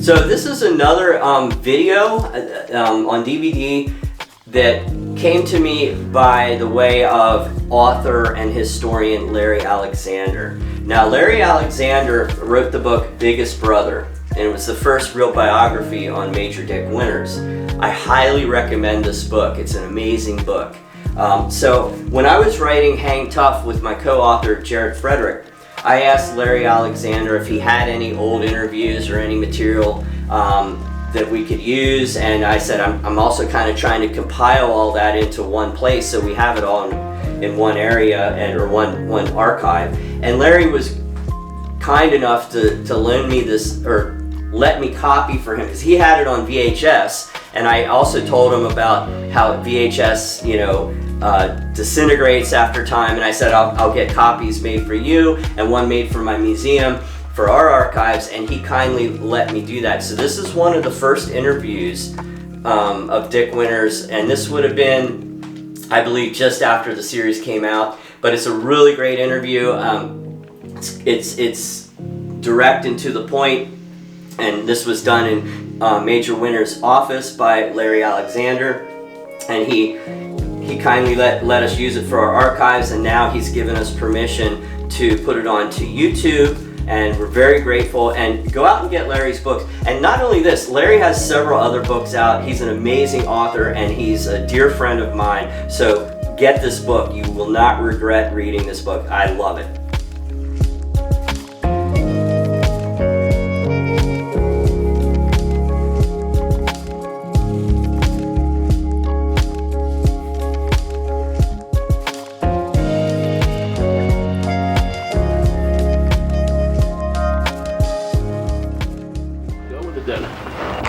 So this is another video on DVD that came to me by the way of author and historian Larry Alexander. Now, Larry Alexander wrote the book Biggest Brother, and it was the first real biography on Major Dick Winters. I highly recommend this book. It's an amazing book. So when I was writing Hang Tough with my co-author Jared Frederick, I asked Larry Alexander if he had any old interviews or any material that we could use, and I said I'm also kind of trying to compile all that into one place so we have it all in one area or one archive. And Larry was kind enough to lend me this, or let me copy for him, because he had it on VHS, and I also told him about how VHS, disintegrates after time, and I said I'll get copies made for you and one made for my museum for our archives, and he kindly let me do that. So this is one of the first interviews of Dick Winters, and this would have been, I believe, just after the series came out, but it's a really great interview. It's direct and to the point, and this was done in Major Winters' office by Larry Alexander, and he kindly let us use it for our archives, and now he's given us permission to put it onto YouTube, and we're very grateful. And go out and get Larry's books. And not only this, Larry has several other books out. He's an amazing author, and he's a dear friend of mine. So get this book. You will not regret reading this book. I love it.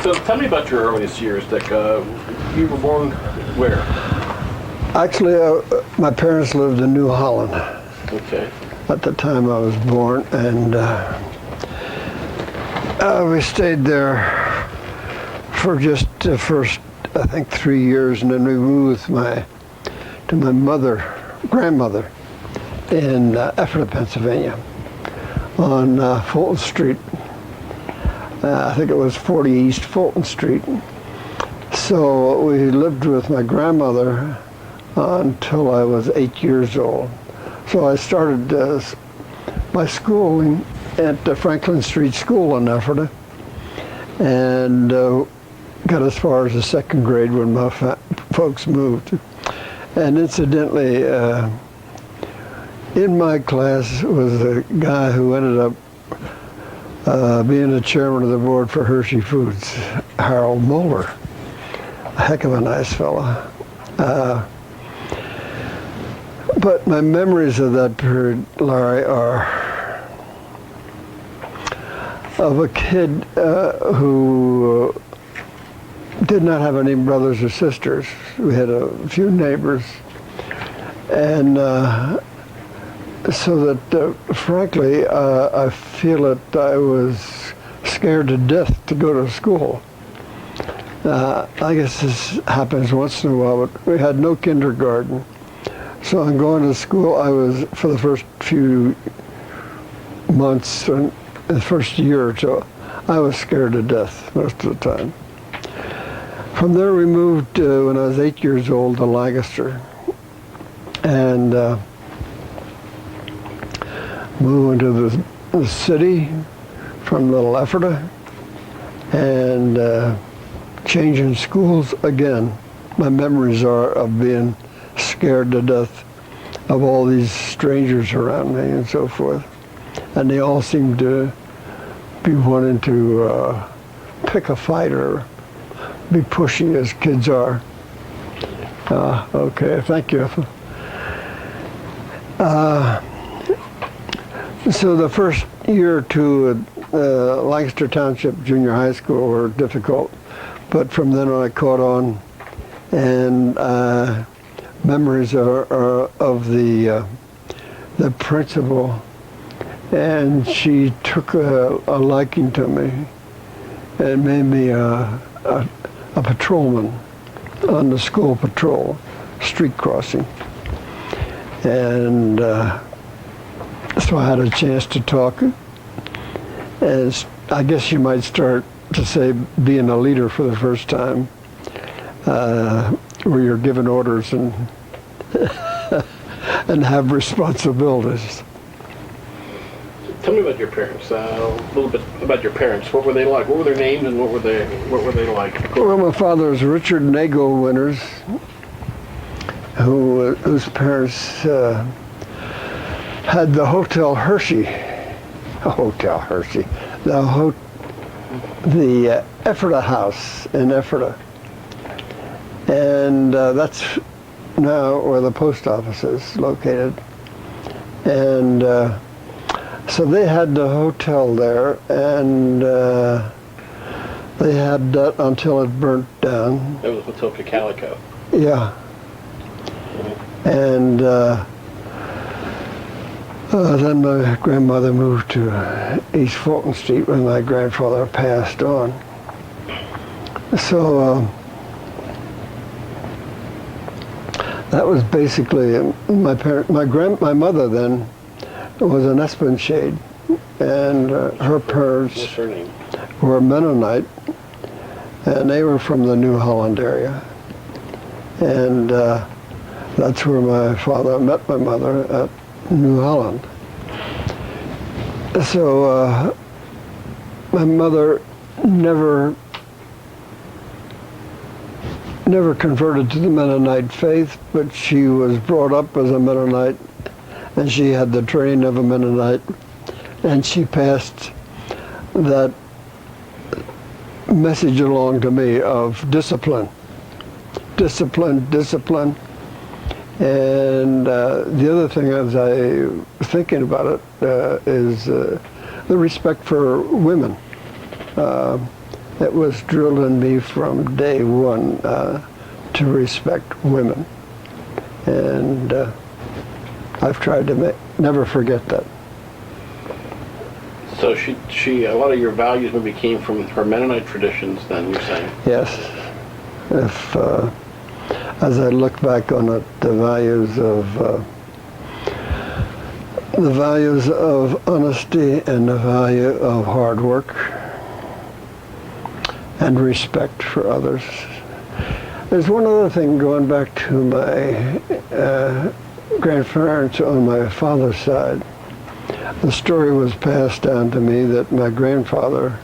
So tell me about your earliest years, Dick. You were born where? Actually, my parents lived in New Holland. Okay. At the time I was born, and we stayed there for just the first, I think, 3 years, and then we moved to my grandmother in Ephrata, Pennsylvania, on Fulton Street. I think it was 40 East Fulton Street. So we lived with my grandmother until I was 8 years old. So I started my schooling at the Franklin Street School in Ephrata, and got as far as the second grade when my folks moved. And incidentally, in my class was a guy who ended up being the chairman of the board for Hershey Foods, Harold Moeller. A heck of a nice fella. But my memories of that period, Larry, are of a kid who did not have any brothers or sisters. We had a few neighbors, and so that, frankly, I feel that I was scared to death to go to school. I guess this happens once in a while, but we had no kindergarten. So I'm going to school, I was, for the first few months, the first year or so, I was scared to death most of the time. From there we moved, when I was 8 years old, to Lancaster. And moved into the city from Little Ephrata, and changing schools again. My memories are of being scared to death of all these strangers around me and so forth. And they all seemed to be wanting to pick a fight or be pushy, as kids are. Okay, thank you. So the first year or two at Lancaster Township Junior High School were difficult, but from then on I caught on, and memories are of the principal, and she took a liking to me and made me a patrolman on the school patrol, street crossing. And so I had a chance to talk, and I guess you might start to say being a leader for the first time, where you're given orders and and have responsibilities. Tell me about your parents. A little bit about your parents. What were they like? What were their names and what were they like? Well, my father was Richard Nagel Winters, whose parents had the Hotel Hershey, the Ephrata House in Ephrata, and that's now where the post office is located, and so they had the hotel there, and they had that until it burnt down. That was Hotel Calico. Yeah. And then my grandmother moved to East Fulton Street when my grandfather passed on. So that was basically my parent. My mother then was an Espenshade, and her parents What's her name? were Mennonite, and they were from the New Holland area, and that's where my father met my mother, at New Holland. So my mother never converted to the Mennonite faith, but she was brought up as a Mennonite, and she had the training of a Mennonite, and she passed that message along to me of discipline. And the other thing, as I was thinking about it, is the respect for women. It was drilled in me from day one to respect women. And I've tried to never forget that. So she a lot of your values maybe came from her Mennonite traditions then, you're saying? Yes. If as I look back on it, the values of honesty and the value of hard work and respect for others. There's one other thing going back to my grandparents on my father's side. The story was passed down to me that my grandfather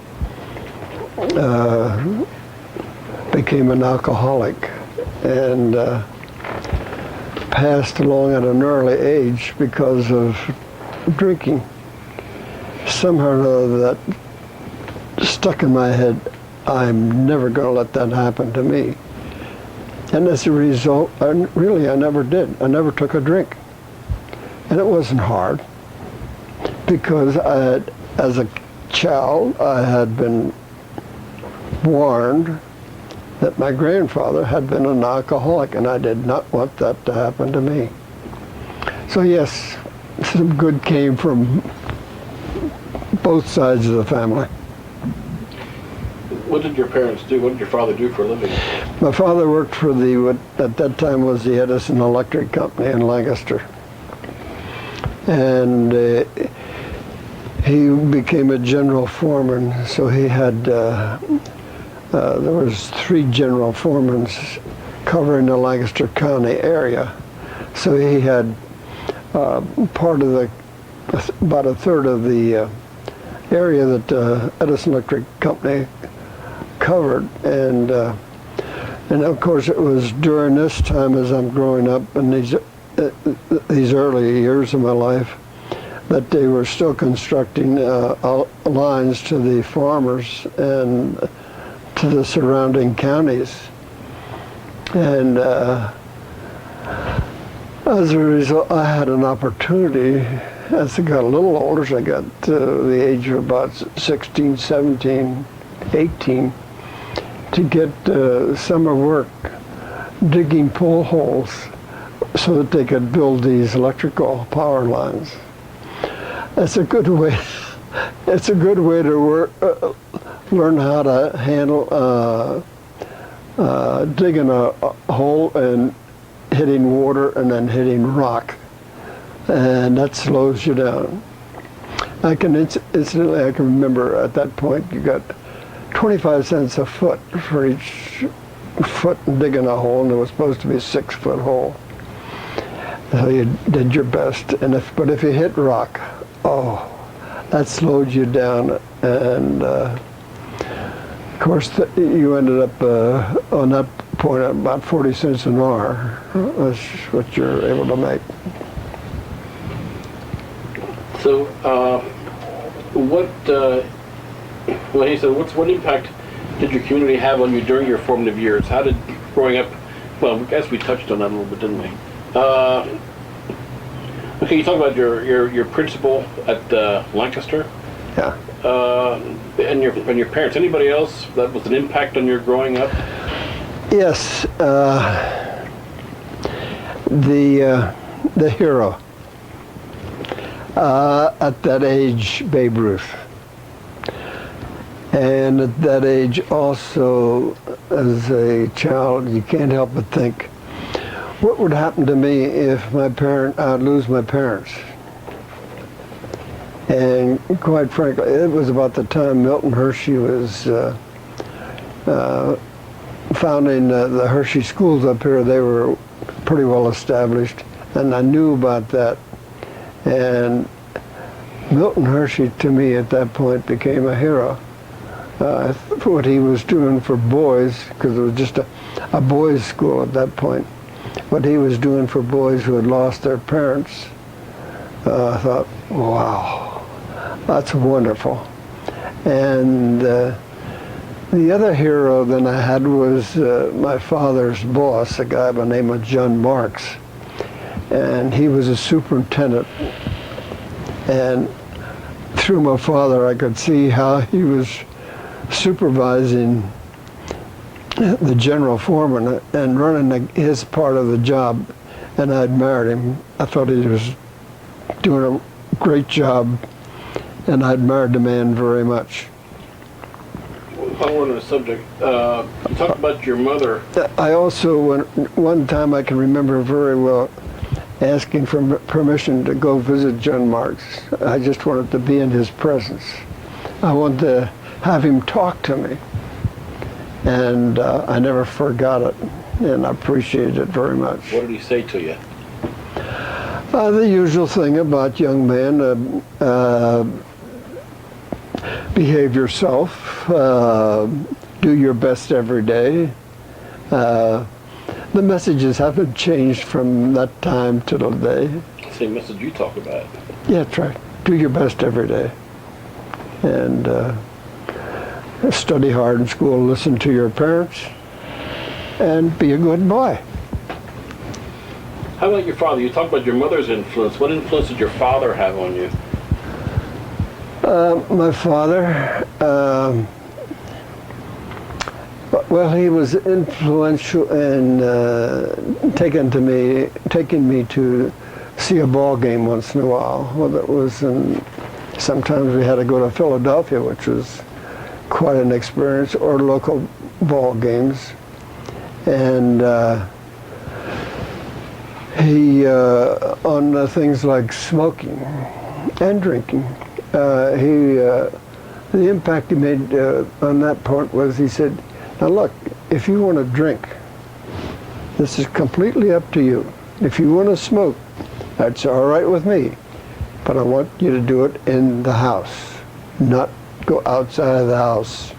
became an alcoholic and passed along at an early age because of drinking. Somehow or other that stuck in my head, I'm never going to let that happen to me. And as a result, I never did. I never took a drink. And it wasn't hard, because as a child, I had been warned that my grandfather had been an alcoholic, and I did not want that to happen to me. So yes, some good came from both sides of the family. What did your parents do? What did your father do for a living? My father worked for what at that time was the Edison Electric Company in Lancaster. And he became a general foreman, so he had, there was 3 general foremans covering the Lancaster County area. So he had part of about a third of the area that Edison Electric Company covered, and of course it was during this time, as I'm growing up in these early years of my life, that they were still constructing lines to the farmers and to the surrounding counties, and as a result, I had an opportunity as I got a little older, as I got to the age of about 16, 17, 18, to get summer work digging pole holes so that they could build these electrical power lines. It's a good way. It's a good way to learn how to handle digging a hole and hitting water and then hitting rock, and that slows you down. I can incidentally, I can remember at that point you got 25 cents a foot for each foot digging a hole, and it was supposed to be a 6-foot hole. So you did your best, but if you hit rock, oh, that slowed you down, and of course you ended up on that point at about 40 cents an hour. That's what you're able to make. So, what impact did your community have on you during your formative years? How did growing up? Well, I guess we touched on that a little bit, didn't we? Okay, you talk about your principal at Lancaster. Yeah. And your parents. Anybody else that was an impact on your growing up? Yes. The hero. At that age, Babe Ruth. And at that age also, as a child, you can't help but think, what would happen to me if I'd lose my parents? And quite frankly, it was about the time Milton Hershey was founding the Hershey schools up here. They were pretty well established, and I knew about that. And Milton Hershey, to me, at that point, became a hero. What he was doing for boys, because it was just a boys' school at that point, what he was doing for boys who had lost their parents, I thought, wow, that's wonderful. And the other hero that I had was my father's boss, a guy by the name of John Marks. And he was a superintendent. And through my father, I could see how he was supervising the general foreman and running his part of the job, and I admired him. I thought he was doing a great job, and I admired the man very much. While we're on the subject, you talked about your mother. I also, one time I can remember very well, asking for permission to go visit John Marks. I just wanted to be in his presence. I wanted to have him talk to me. And I never forgot it, and I appreciated it very much. What did he say to you? The usual thing about young men, behave yourself, do your best every day. The messages haven't changed from that time to today. Same message you talk about. Yeah, that's right. Do your best every day. And study hard in school, listen to your parents, and be a good boy. How about your father? You talk about your mother's influence. What influence did your father have on you? My father, well, he was influential in taking me to see a ball game once in a while. Well, that was sometimes we had to go to Philadelphia, which was quite an experience, or local ball games. And he, on things like smoking and drinking, the impact he made on that point was he said, now look, if you want to drink, this is completely up to you. If you want to smoke, that's all right with me, but I want you to do it in the house, not go outside of the house.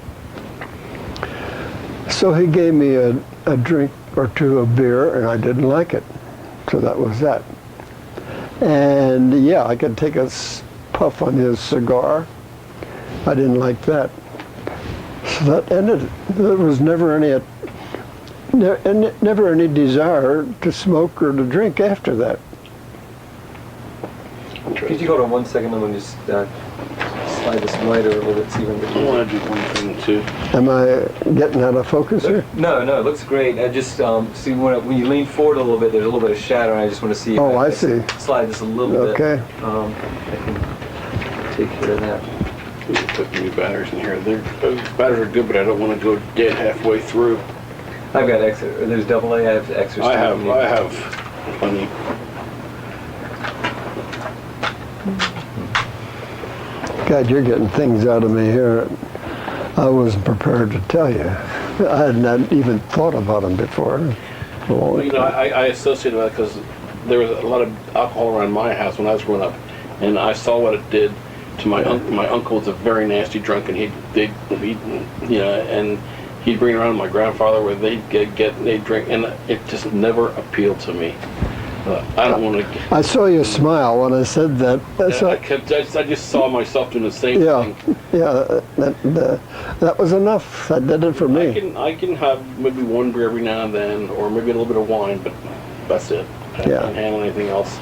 So he gave me a drink or two of beer, and I didn't like it. So that was that. And yeah, I could take a puff on his cigar. I didn't like that. So that ended it. There was never any desire to smoke or to drink after that. Could you hold on 1 second? I'm going to just slide this lighter a little bit so you can get I want to do one thing too. Am I getting out of focus here? No, it looks great. I just see when you lean forward a little bit, there's a little bit of shadow, and I just want to see if I see. Slide this a little bit. Okay. I can take care of that. We can put new batteries in here. Those batteries are good, but I don't want to go dead halfway through. I've got extra. There's AA. I have extra. I have plenty. God, you're getting things out of me here. I wasn't prepared to tell you. I had not even thought about them before. Well, you know, I associated that because there was a lot of alcohol around my house when I was growing up, and I saw what it did to my uncle. My uncle was a very nasty drunk, and he'd bring around my grandfather where they'd drink, and it just never appealed to me. I don't want to. I saw you smile when I said that. I just saw myself doing the same thing. Yeah, that was enough. That did it for me. I can have maybe one beer every now and then, or maybe a little bit of wine, but that's it. I can't handle anything else.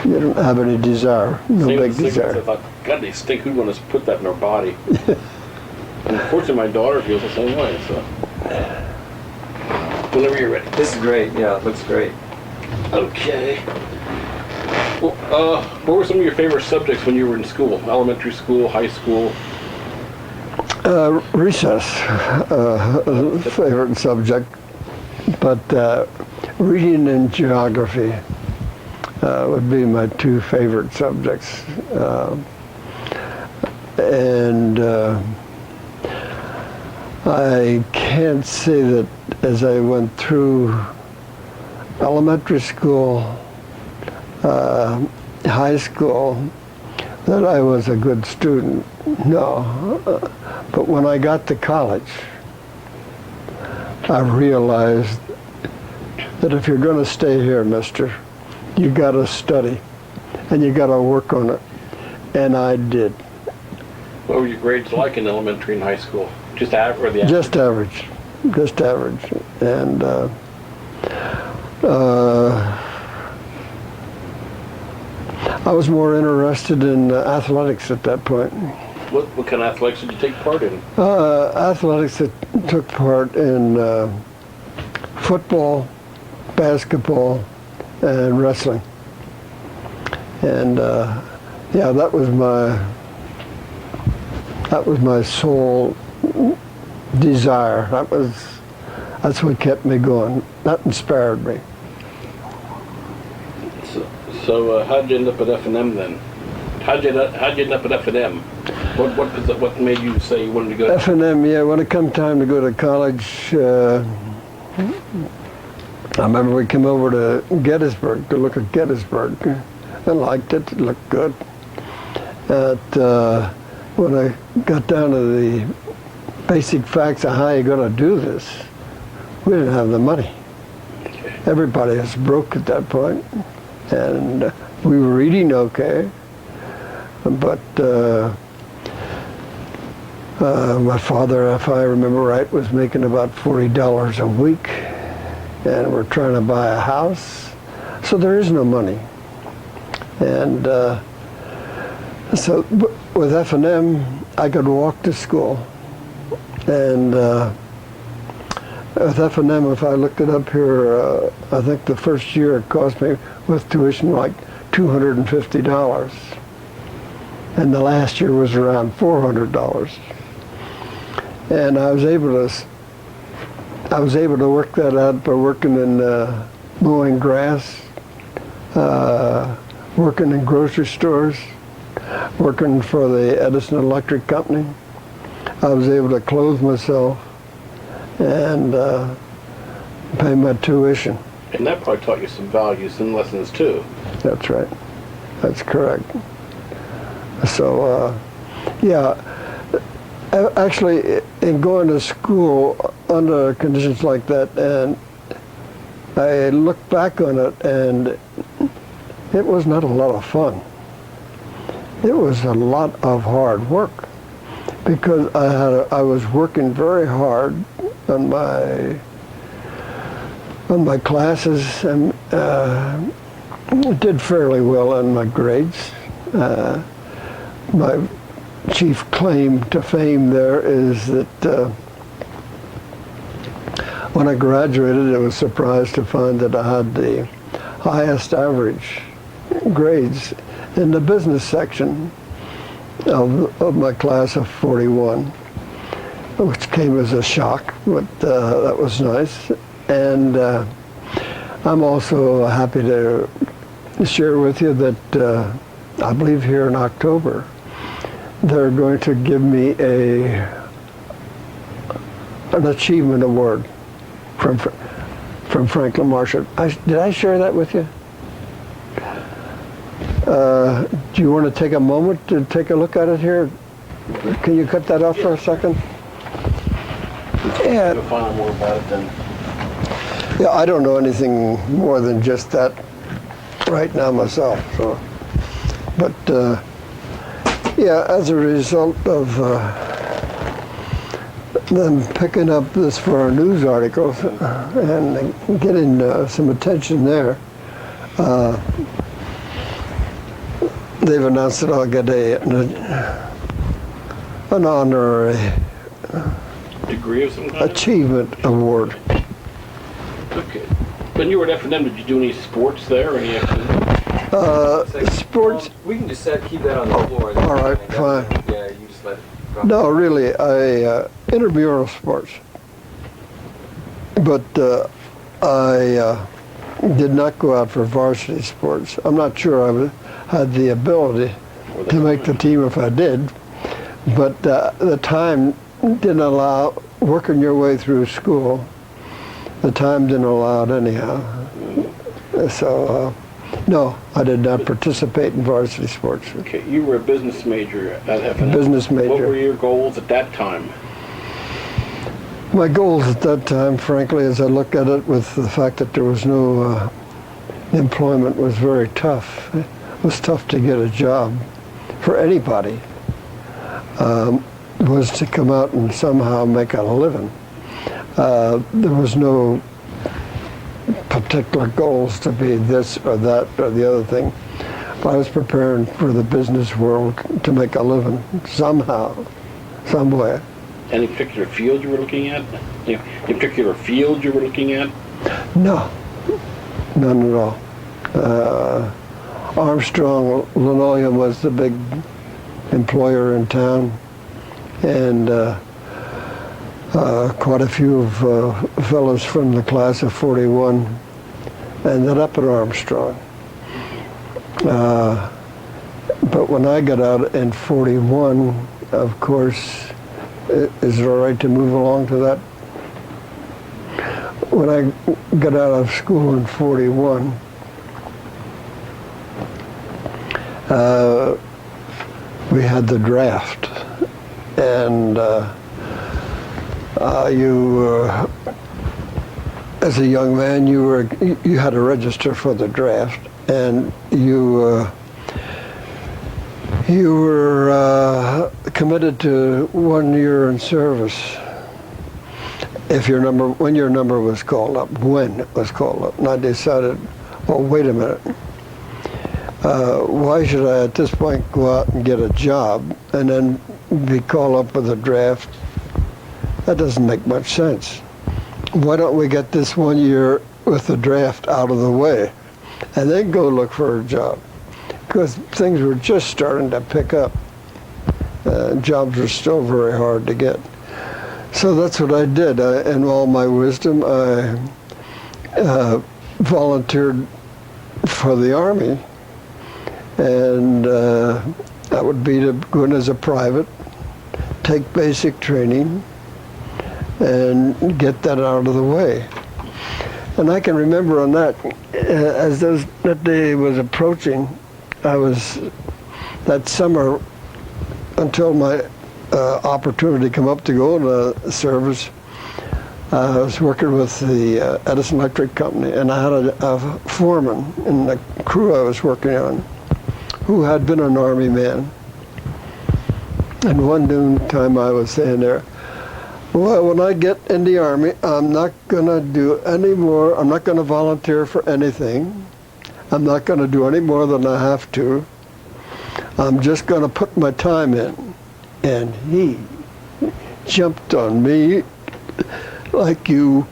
You don't have any desire, no Same big with cigarettes. desire. I thought, God, they stink. Who'd want to put that in their body? And unfortunately, my daughter feels the same way. So, whenever you're ready. This is great. Yeah, it looks great. Okay. Well, what were some of your favorite subjects when you were in school? Elementary school, high school? Recess, favorite subject, but reading and geography would be my two favorite subjects. I can't say that as I went through elementary school, high school, that I was a good student. No. But when I got to college, I realized that if you're going to stay here, mister, you got to study and you got to work on it. And I did. What were your grades like in elementary and high school? Just average or the average? Just average. And I was more interested in athletics at that point. What kind of athletics did you take part in? Athletics that took part in football, basketball, and wrestling. And that was my sole desire. That's what kept me going. That inspired me. So how'd you end up at F&M then? How'd you end up at F&M? What made you say you wanted to go? F&M, yeah. When it come time to go to college, I remember we came over to Gettysburg to look at Gettysburg. I liked it. It looked good. When I got down to the basic facts of how you're going to do this, we didn't have the money. Okay. Everybody was broke at that point, and we were eating okay, but my father, if I remember right, was making about $40 a week, and we're trying to buy a house, so there is no money. And so with F&M, I could walk to school, and with F&M, if I looked it up here, I think the first year it cost me with tuition like $250, and the last year was around $400. And I was able to work that out by working in mowing grass, working in grocery stores, working for the Edison Electric Company. I was able to clothe myself and pay my tuition. And that probably taught you some values and lessons too. That's right. That's correct. So, actually, in going to school under conditions like that, and I look back on it, and it was not a lot of fun. It was a lot of hard work because I was working very hard on my classes and did fairly well on my grades. My chief claim to fame there is that when I graduated, I was surprised to find that I had the highest average grades in the business section of my class of 41, which came as a shock, but that was nice. And I'm also happy to share with you that I believe here in October, they're going to give me a an achievement award from Franklin Marshall. Did I share that with you? Do you want to take a moment to take a look at it here? Can you cut that off for a second? Yeah. You'll find out more about it then. Yeah, I don't know anything more than just that right now myself. So, but yeah, as a result of them picking up this for our news articles and getting some attention there, they've announced that I'll get an honorary Degree of some kind? achievement award. Okay. When you were at F&M, did you do any sports there or any activities? Sports. We can just keep that on the floor. All right, fine. Yeah, you just let it drop. No, really, intramural sports. But I did not go out for varsity sports. I'm not sure I had the ability to make the team if I did, but the time didn't allow working your way through school. The time didn't allow it anyhow. So, no, I did not participate in varsity sports. Okay, you were a business major at F&M. Business major. What were your goals at that time? My goals at that time, frankly, as I look at it, with the fact that there was no employment, was very tough. It was tough to get a job for anybody. Was to come out and somehow make a living. There was no particular goals to be this or that or the other thing. I was preparing for the business world to make a living somehow, some way. Any particular field you were looking at? Any particular field you were looking at? No, none at all. Armstrong Linoleum was the big employer in town, and quite a few of fellows from the class of 41 ended up at Armstrong. But when I got out in 41, of course, is it all right to move along to that? When I got out of school in 41, we had the draft, and as a young man, you had to register for the draft, and you were committed to 1 year in service. When your number was called up, when it was called up, and I decided, well, wait a minute. Why should I at this point go out and get a job and then be called up with a draft? That doesn't make much sense. Why don't we get this 1 year with the draft out of the way and then go look for a job? Because things were just starting to pick up. Jobs were still very hard to get. So that's what I did. In all my wisdom, I volunteered for the Army. And that would be to go in as a private, take basic training, and get that out of the way. And I can remember on that, as that day was approaching, I was, that summer, until my opportunity come up to go into service, I was working with the Edison Electric Company, and I had a foreman in the crew I was working on who had been an Army man. And one noon time I was saying there, well, when I get in the Army, I'm not going to do any more, I'm not going to volunteer for anything. I'm not going to do any more than I have to. I'm just going to put my time in. And he jumped on me like you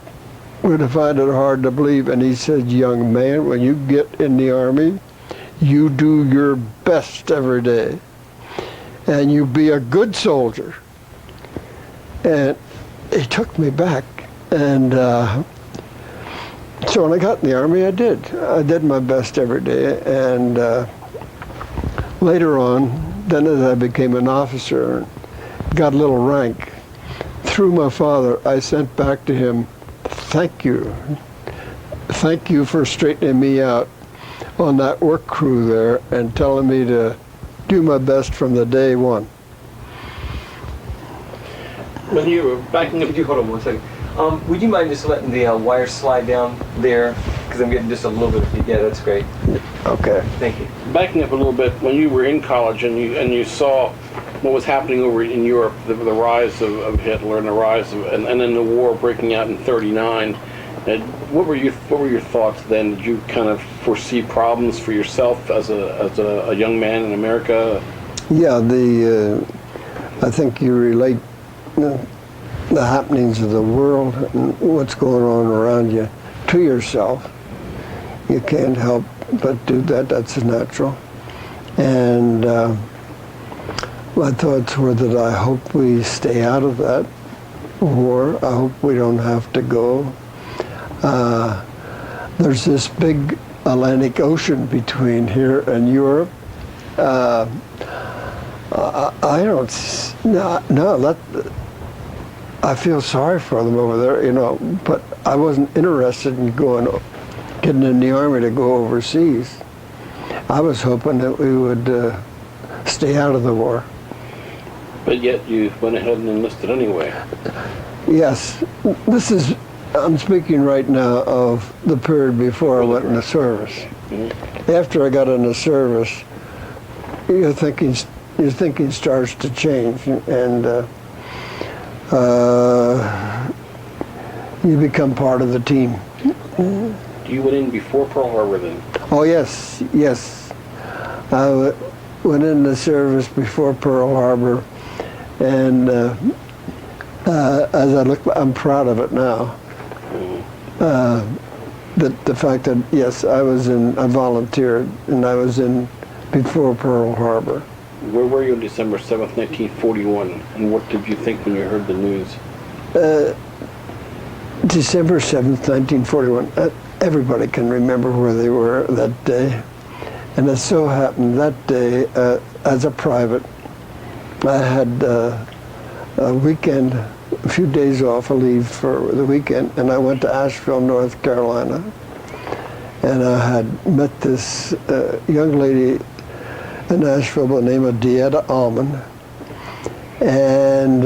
would find it hard to believe. And he said, young man, when you get in the Army, you do your best every day. And you be a good soldier. And he took me back. And so when I got in the Army, I did my best every day. And later on, then as I became an officer and got a little rank, through my father, I sent back to him, thank you. Thank you for straightening me out on that work crew there and telling me to do my best from the day one. When you were backing up, Could you hold on one second? Would you mind just letting the wire slide down there? Because I'm getting just a little bit of heat. Yeah, that's great. Okay. Thank you. backing up a little bit, when you were in college and you saw what was happening over in Europe, the rise of Hitler and the rise of, and then the war breaking out in '39, what were your thoughts then? Did you kind of foresee problems for yourself as a young man in America? Yeah, I think you relate the happenings of the world and what's going on around you to yourself. You can't help but do that. That's natural. And my thoughts were that I hope we stay out of that war. I hope we don't have to go. There's this big Atlantic Ocean between here and Europe. I don't, no, I feel sorry for them over there, but I wasn't interested in getting in the Army to go overseas. I was hoping that we would stay out of the war. But yet you went ahead and enlisted anyway. Yes, I'm speaking right now of the period before I went in the service. Mm-hmm. After I got in the service, your thinking starts to change, and you become part of the team. You went in before Pearl Harbor then? Oh yes. I went in the service before Pearl Harbor, and as I look, I'm proud of it now. The fact that, yes, I volunteered, and I was in before Pearl Harbor. Where were you on December 7th, 1941, and what did you think when you heard the news? December 7th, 1941, everybody can remember where they were that day. And it so happened that day, as a private, I had a weekend, a few days off of leave for the weekend, and I went to Asheville, North Carolina. And I had met this young lady in Asheville by the name of Dieta Almond. And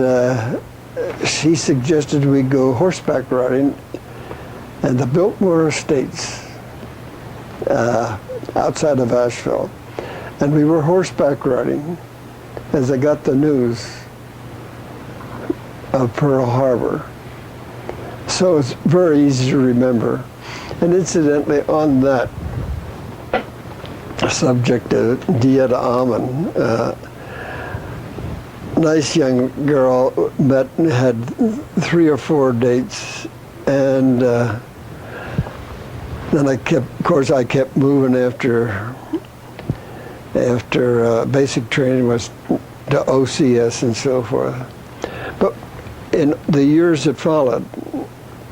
she suggested we go horseback riding at the Biltmore Estates outside of Asheville. And we were horseback riding as I got the news of Pearl Harbor. So it's very easy to remember. And incidentally, on that subject of Dieta Almond, nice young girl, met and had 3 or 4 dates, and then I kept moving after basic training was to OCS and so forth. But in the years that followed,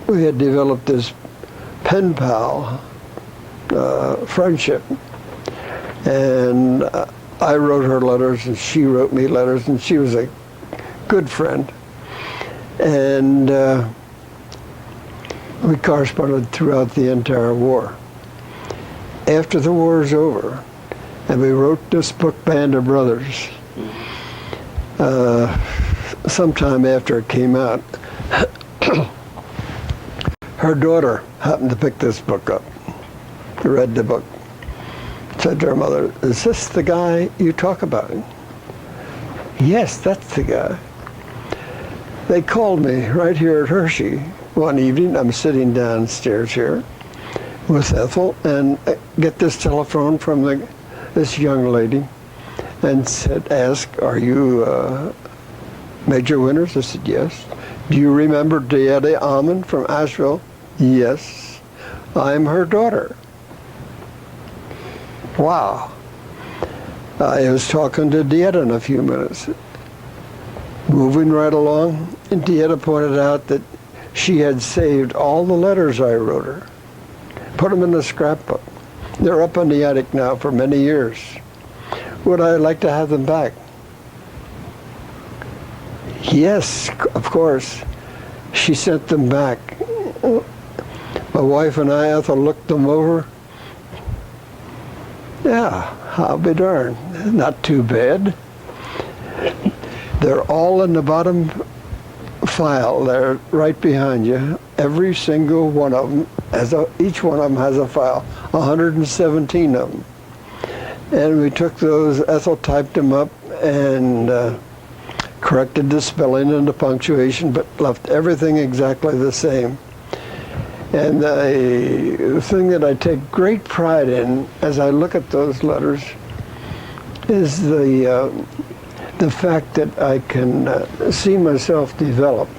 we had developed this pen pal friendship, and I wrote her letters and she wrote me letters, and she was a good friend, and we corresponded throughout the entire war. After the war is over, and we wrote this book, Band of Brothers, sometime after it came out, her daughter happened to pick this book up, read the book, said to her mother, "Is this the guy you talk about?" "Yes, that's the guy." They called me right here at Hershey one evening. I'm sitting downstairs here with Ethel, and I get this telephone from this young lady, and asked, "Are you Major Winters?" I said, "Yes." "Do you remember Dieta Almond from Asheville?" "Yes, I'm her daughter." Wow. I was talking to Dieta in a few minutes. Moving right along, and Dieta pointed out that she had saved all the letters I wrote her, put them in the scrapbook. They're up in the attic now for many years. Would I like to have them back? Yes, of course. She sent them back. My wife and I, Ethel, looked them over. Yeah, I'll be darned. Not too bad. They're all in the bottom file. They're right behind you. Every single one of them, each one of them has a file. 117 of them. And we took those, Ethel typed them up and corrected the spelling and the punctuation, but left everything exactly the same. And the thing that I take great pride in as I look at those letters is the fact that I can see myself develop.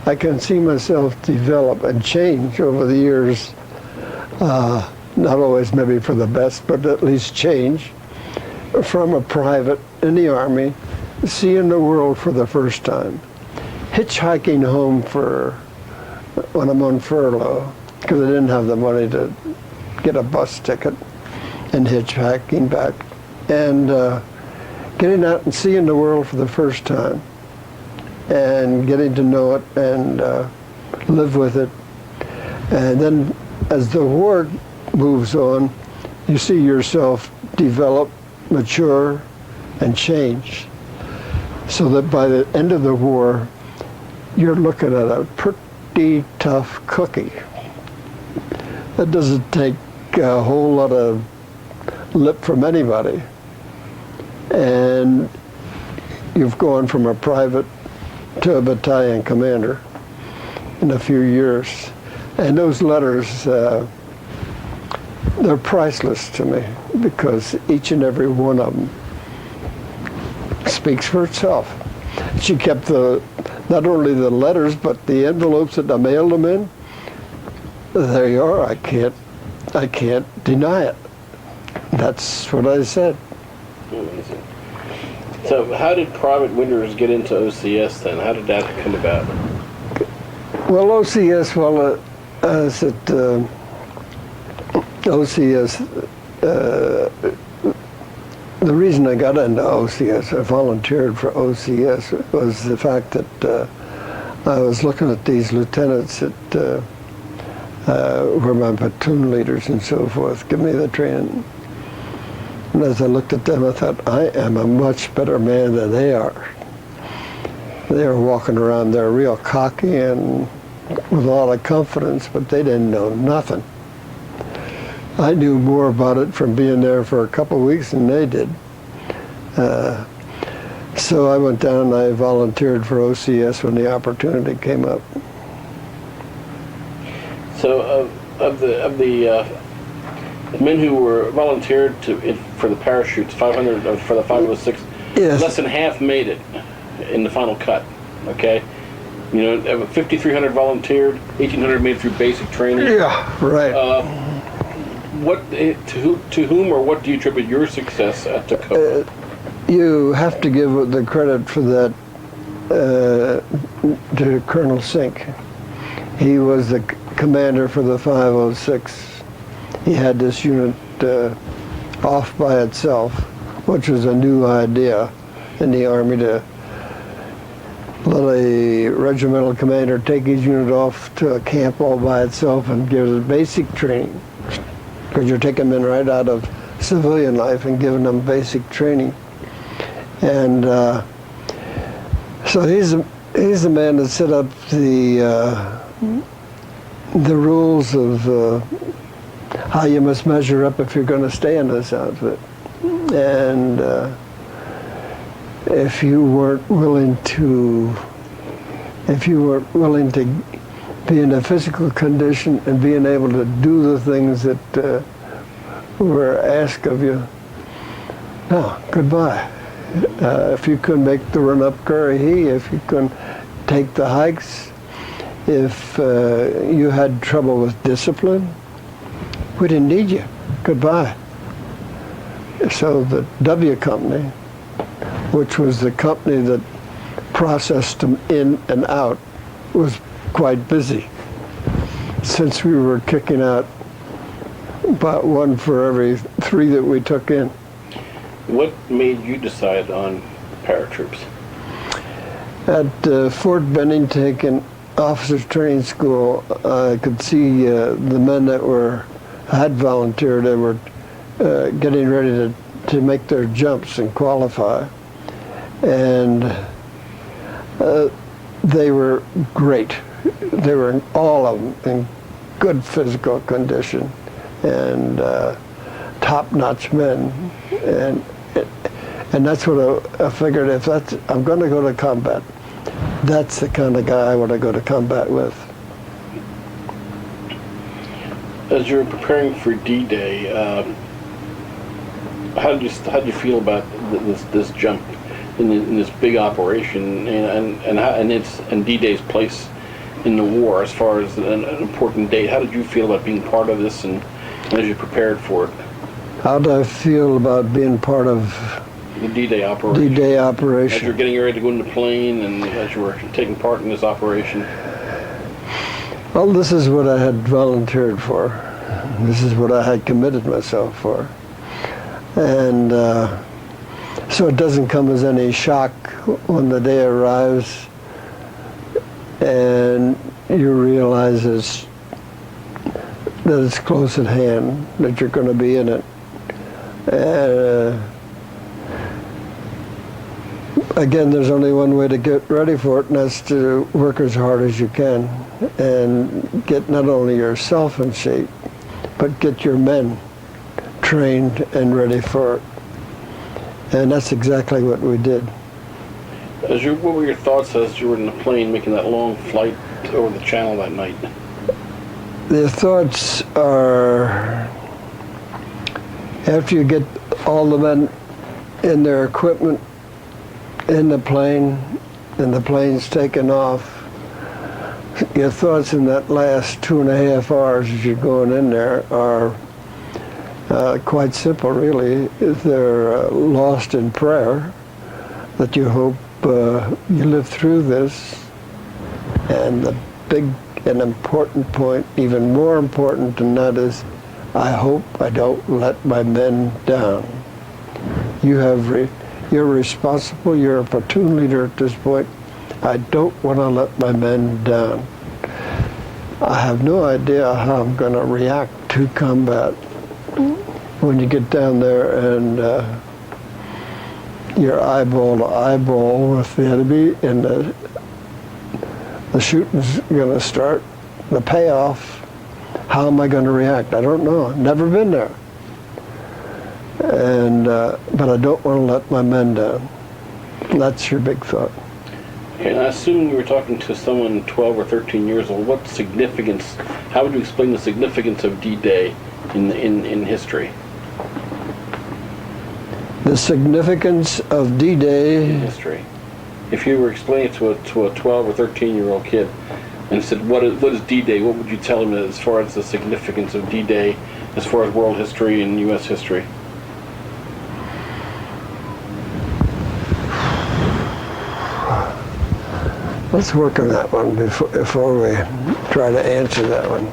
I can see myself develop and change over the years, not always maybe for the best, but at least change from a private in the Army, seeing the world for the first time, hitchhiking home when I'm on furlough, because I didn't have the money to get a bus ticket, and hitchhiking back, and getting out and seeing the world for the first time, and getting to know it and live with it. And then as the war moves on, you see yourself develop, mature, and change, so that by the end of the war, you're looking at a pretty tough cookie. That doesn't take a whole lot of lip from anybody. And you've gone from a private to a battalion commander in a few years. And those letters, they're priceless to me, because each and every one of them speaks for itself. She kept not only the letters, but the envelopes that I mailed them in. There you are. I can't deny it. That's what I said. Amazing. So how did Private Winters get into OCS then? How did that come about? Well, OCS, OCS, the reason I got into OCS, I volunteered for OCS, was the fact that I was looking at these lieutenants that were my platoon leaders and so forth, give me the training. And as I looked at them, I thought, I am a much better man than they are. They were walking around there real cocky and with a lot of confidence, but they didn't know nothing. I knew more about it from being there for a couple of weeks than they did. So I went down and I volunteered for OCS when the opportunity came up. So of the men who were volunteered for the parachutes, 500 for the 506, yes, less than half made it in the final cut. Okay, you know, 5,300 volunteered, 1,800 made it through basic training. Yeah, right. To whom or what do you attribute your success at Tacoma? You have to give the credit for that to Colonel Sink. He was the commander for the 506. He had this unit off by itself, which was a new idea in the Army, to let a regimental commander take his unit off to a camp all by itself and give it basic training. Because you're taking men right out of civilian life and giving them basic training. And so he's the man that set up the rules of how you must measure up if you're going to stay in this outfit. And if you weren't willing to be in a physical condition and being able to do the things that were asked of you, no, goodbye. If you couldn't make the run up Currahee, if you couldn't take the hikes, if you had trouble with discipline, we didn't need you. Goodbye. So the W Company, which was the company that processed them in and out, was quite busy. Since we were kicking out about one for every 3 that we took in. What made you decide on paratroops? At Fort Benning taking officers training school, I could see the men that had volunteered and were getting ready to make their jumps and qualify. And they were great. They were, all of them, in good physical condition and top-notch men. And that's what I figured, if I'm going to go to combat, that's the kind of guy I want to go to combat with. As you're preparing for D-Day, how did you feel about this jump in this big operation and D-Day's place in the war as far as an important date? How did you feel about being part of this and as you prepared for it? How do I feel about being part of the D-Day operation? D-Day operation. As you're getting ready to go in the plane and as you were taking part in this operation? Well, this is what I had volunteered for. This is what I had committed myself for. And so it doesn't come as any shock when the day arrives and you realize that it's close at hand, that you're going to be in it. Again, there's only one way to get ready for it, and that's to work as hard as you can and get not only yourself in shape, but get your men trained and ready for it. And that's exactly what we did. What were your thoughts as you were in the plane making that long flight over the channel that night? The thoughts are, after you get all the men in their equipment in the plane and the plane's taken off, your thoughts in that last 2.5 hours as you're going in there are quite simple, really. They're lost in prayer, that you hope you live through this. And the big and important point, even more important than that, is I hope I don't let my men down. You're responsible, you're a platoon leader at this point. I don't want to let my men down. I have no idea how I'm going to react to combat when you get down there and you're eyeball to eyeball with the enemy and the shooting's going to start, the payoff. How am I going to react? I don't know. I've never been there. And but I don't want to let my men down. That's your big thought. And I assume you were talking to someone 12 or 13 years old. What significance, how would you explain the significance of D-Day in history? The significance of D-Day in history. If you were explaining it to a 12 or 13-year-old kid and said, what is D-Day, what would you tell him as far as the significance of D-Day as far as world history and U.S. history? Let's work on that one before we try to answer that one.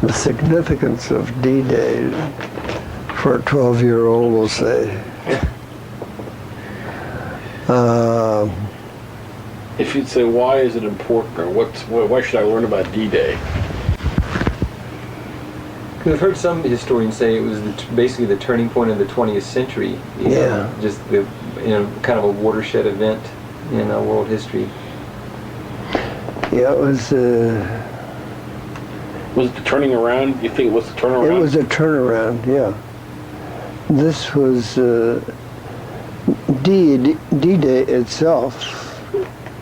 The significance of D-Day for a 12-year-old, we'll say. If you'd say, why is it important, or why should I learn about D-Day? I've heard some historians say it was basically the turning point of the 20th century. You know, just the kind of a watershed event in world history. Yeah, it was. Was it the turning around? You think it was the turnaround? It was a turnaround. Yeah. This was D-Day itself.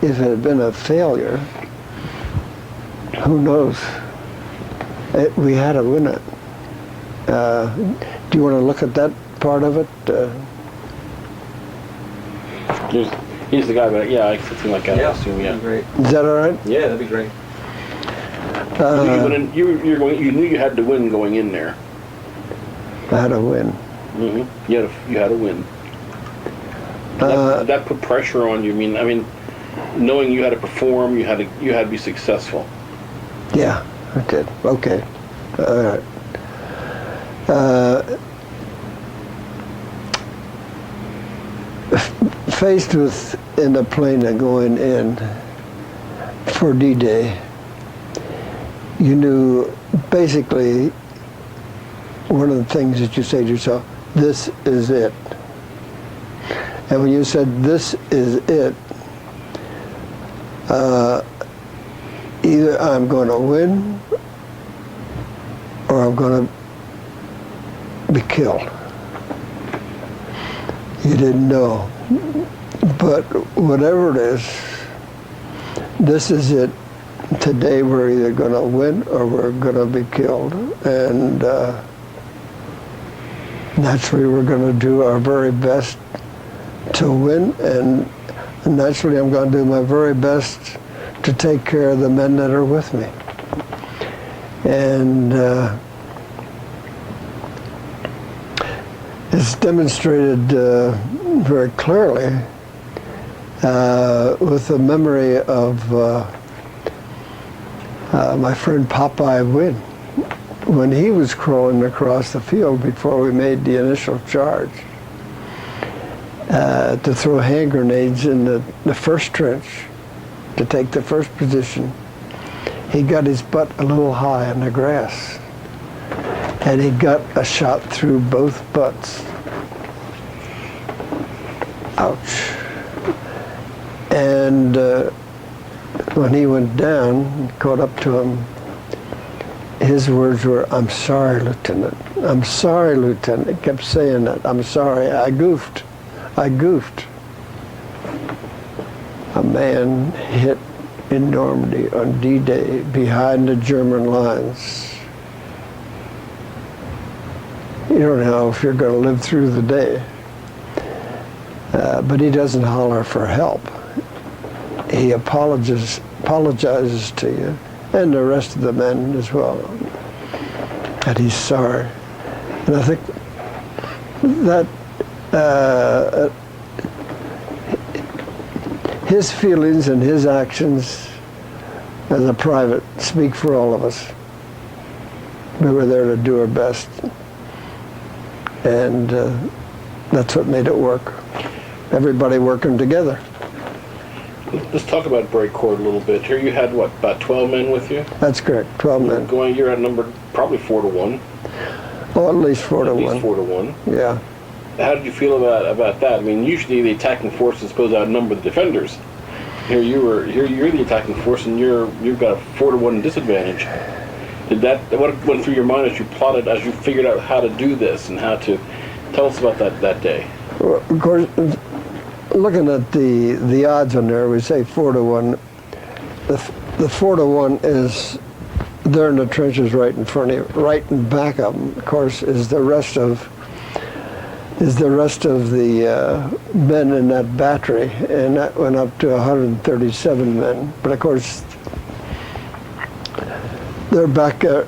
If it had been a failure, who knows? We had to win it. Do you want to look at that part of it? He's the guy, but yeah, I something like that. Yeah, I assume, yeah. great. Is that all right? Yeah, that'd be great. You knew you had to win going in there. I had to win. Mm-hmm. You had to win. That put pressure on you. I mean, knowing you had to perform, you had to be successful. Yeah, I did. Okay. All right. faced with in the plane and going in for D-Day, you knew basically one of the things that you say to yourself, this is it. And when you said this is it, either I'm going to win or I'm going to be killed. You didn't know. But whatever it is, this is it. Today we're either going to win or we're going to be killed. And naturally we're going to do our very best to win, and naturally I'm going to do my very best to take care of the men that are with me. And it's demonstrated very clearly with the memory of my friend Popeye Wynn, when he was crawling across the field before we made the initial charge to throw hand grenades in the first trench to take the first position. He got his butt a little high in the grass, and he got a shot through both butts. Ouch. And when he went down, caught up to him, his words were, "I'm sorry, Lieutenant. I'm sorry, Lieutenant." He kept saying that. "I'm sorry. I goofed. I goofed." A man hit in Normandy on D-Day behind the German lines. You don't know if you're going to live through the day. But he doesn't holler for help. He apologizes to you, and the rest of the men as well, that he's sorry. And I think that his feelings and his actions as a private speak for all of us. We were there to do our best, and that's what made it work. Everybody working together. Let's talk about Brecourt a little bit. Here you had, what, about 12 men with you? That's correct, 12 men. You're outnumbered probably 4 to 1. Oh, at least 4 to 1. At least 4 to 1. Yeah. How did you feel about that? I mean, usually the attacking force is supposed to outnumber the defenders. Here you're the attacking force, and you've got a 4 to 1 disadvantage. What went through your mind as you plotted, as you figured out how to do this and how to tell us about that day? Well, of course, looking at the odds on there, we say 4 to 1. The 4 to 1 is they're in the trenches right in front of you. Right in back of them, of course, is the rest of the men in that battery, and that went up to 137 men. But of course, they're back at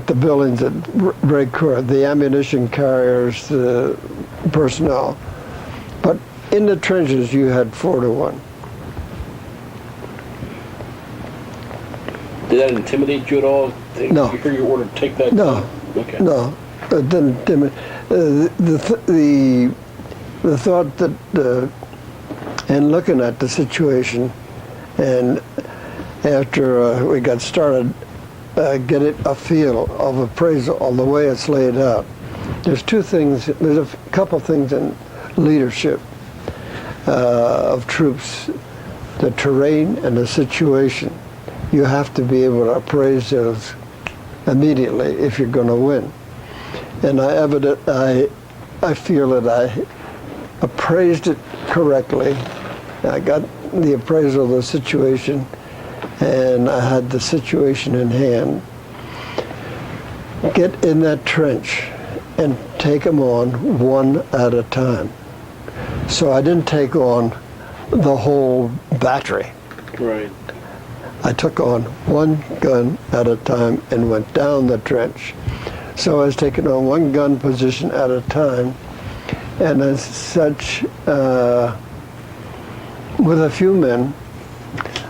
the buildings at Brecourt, the ammunition carriers, the personnel. But in the trenches, you had 4 to 1. Did that intimidate you at all? No. You hear your order to take that? No. Okay. No. It didn't intimidate. The thought that, and looking at the situation, and after we got started, get a feel of appraisal on the way it's laid out. There's a couple things in leadership of troops, the terrain and the situation. You have to be able to appraise those immediately if you're going to win. And I feel that I appraised it correctly. I got the appraisal of the situation, and I had the situation in hand. Get in that trench and take them on one at a time. So I didn't take on the whole battery. Right. I took on one gun at a time and went down the trench. So I was taking on one gun position at a time, and as such, with a few men,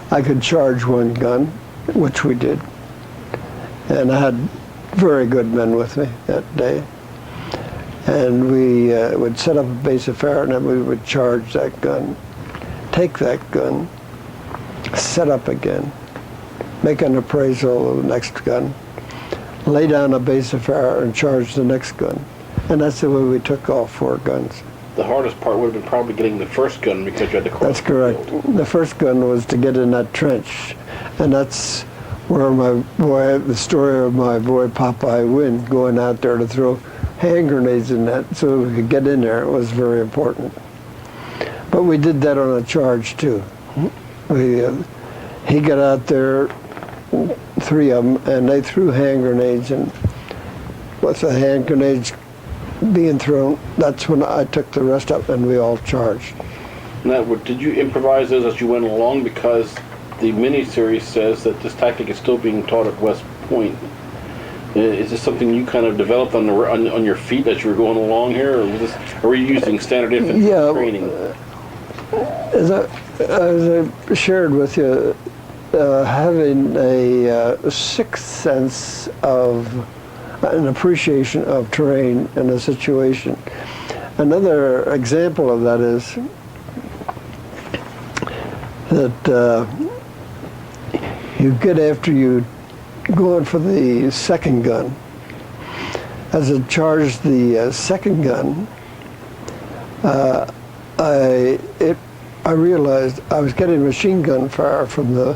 I could charge one gun, which we did. And I had very good men with me that day. And we would set up a base of fire, and then we would charge that gun, take that gun, set up again, make an appraisal of the next gun, lay down a base of fire, and charge the next gun. And that's the way we took all 4 guns. The hardest part would have been probably getting the first gun because you had to cross. That's correct. the field. The first gun was to get in that trench, and that's where the story of my boy Popeye Wynn going out there to throw hand grenades in that so we could get in there was very important. But we did that on a charge too. He got out there, 3 of them, and they threw hand grenades, and with the hand grenades being thrown, that's when I took the rest up and we all charged. Now, did you improvise those as you went along? Because the miniseries says that this tactic is still being taught at West Point. Is this something you kind of developed on your feet as you were going along here, or were you using standard infantry training? As I shared with you, having a sixth sense of an appreciation of terrain and a situation. Another example of that is that you get after you going for the second gun. As I charged the second gun, I realized I was getting machine gun fire from the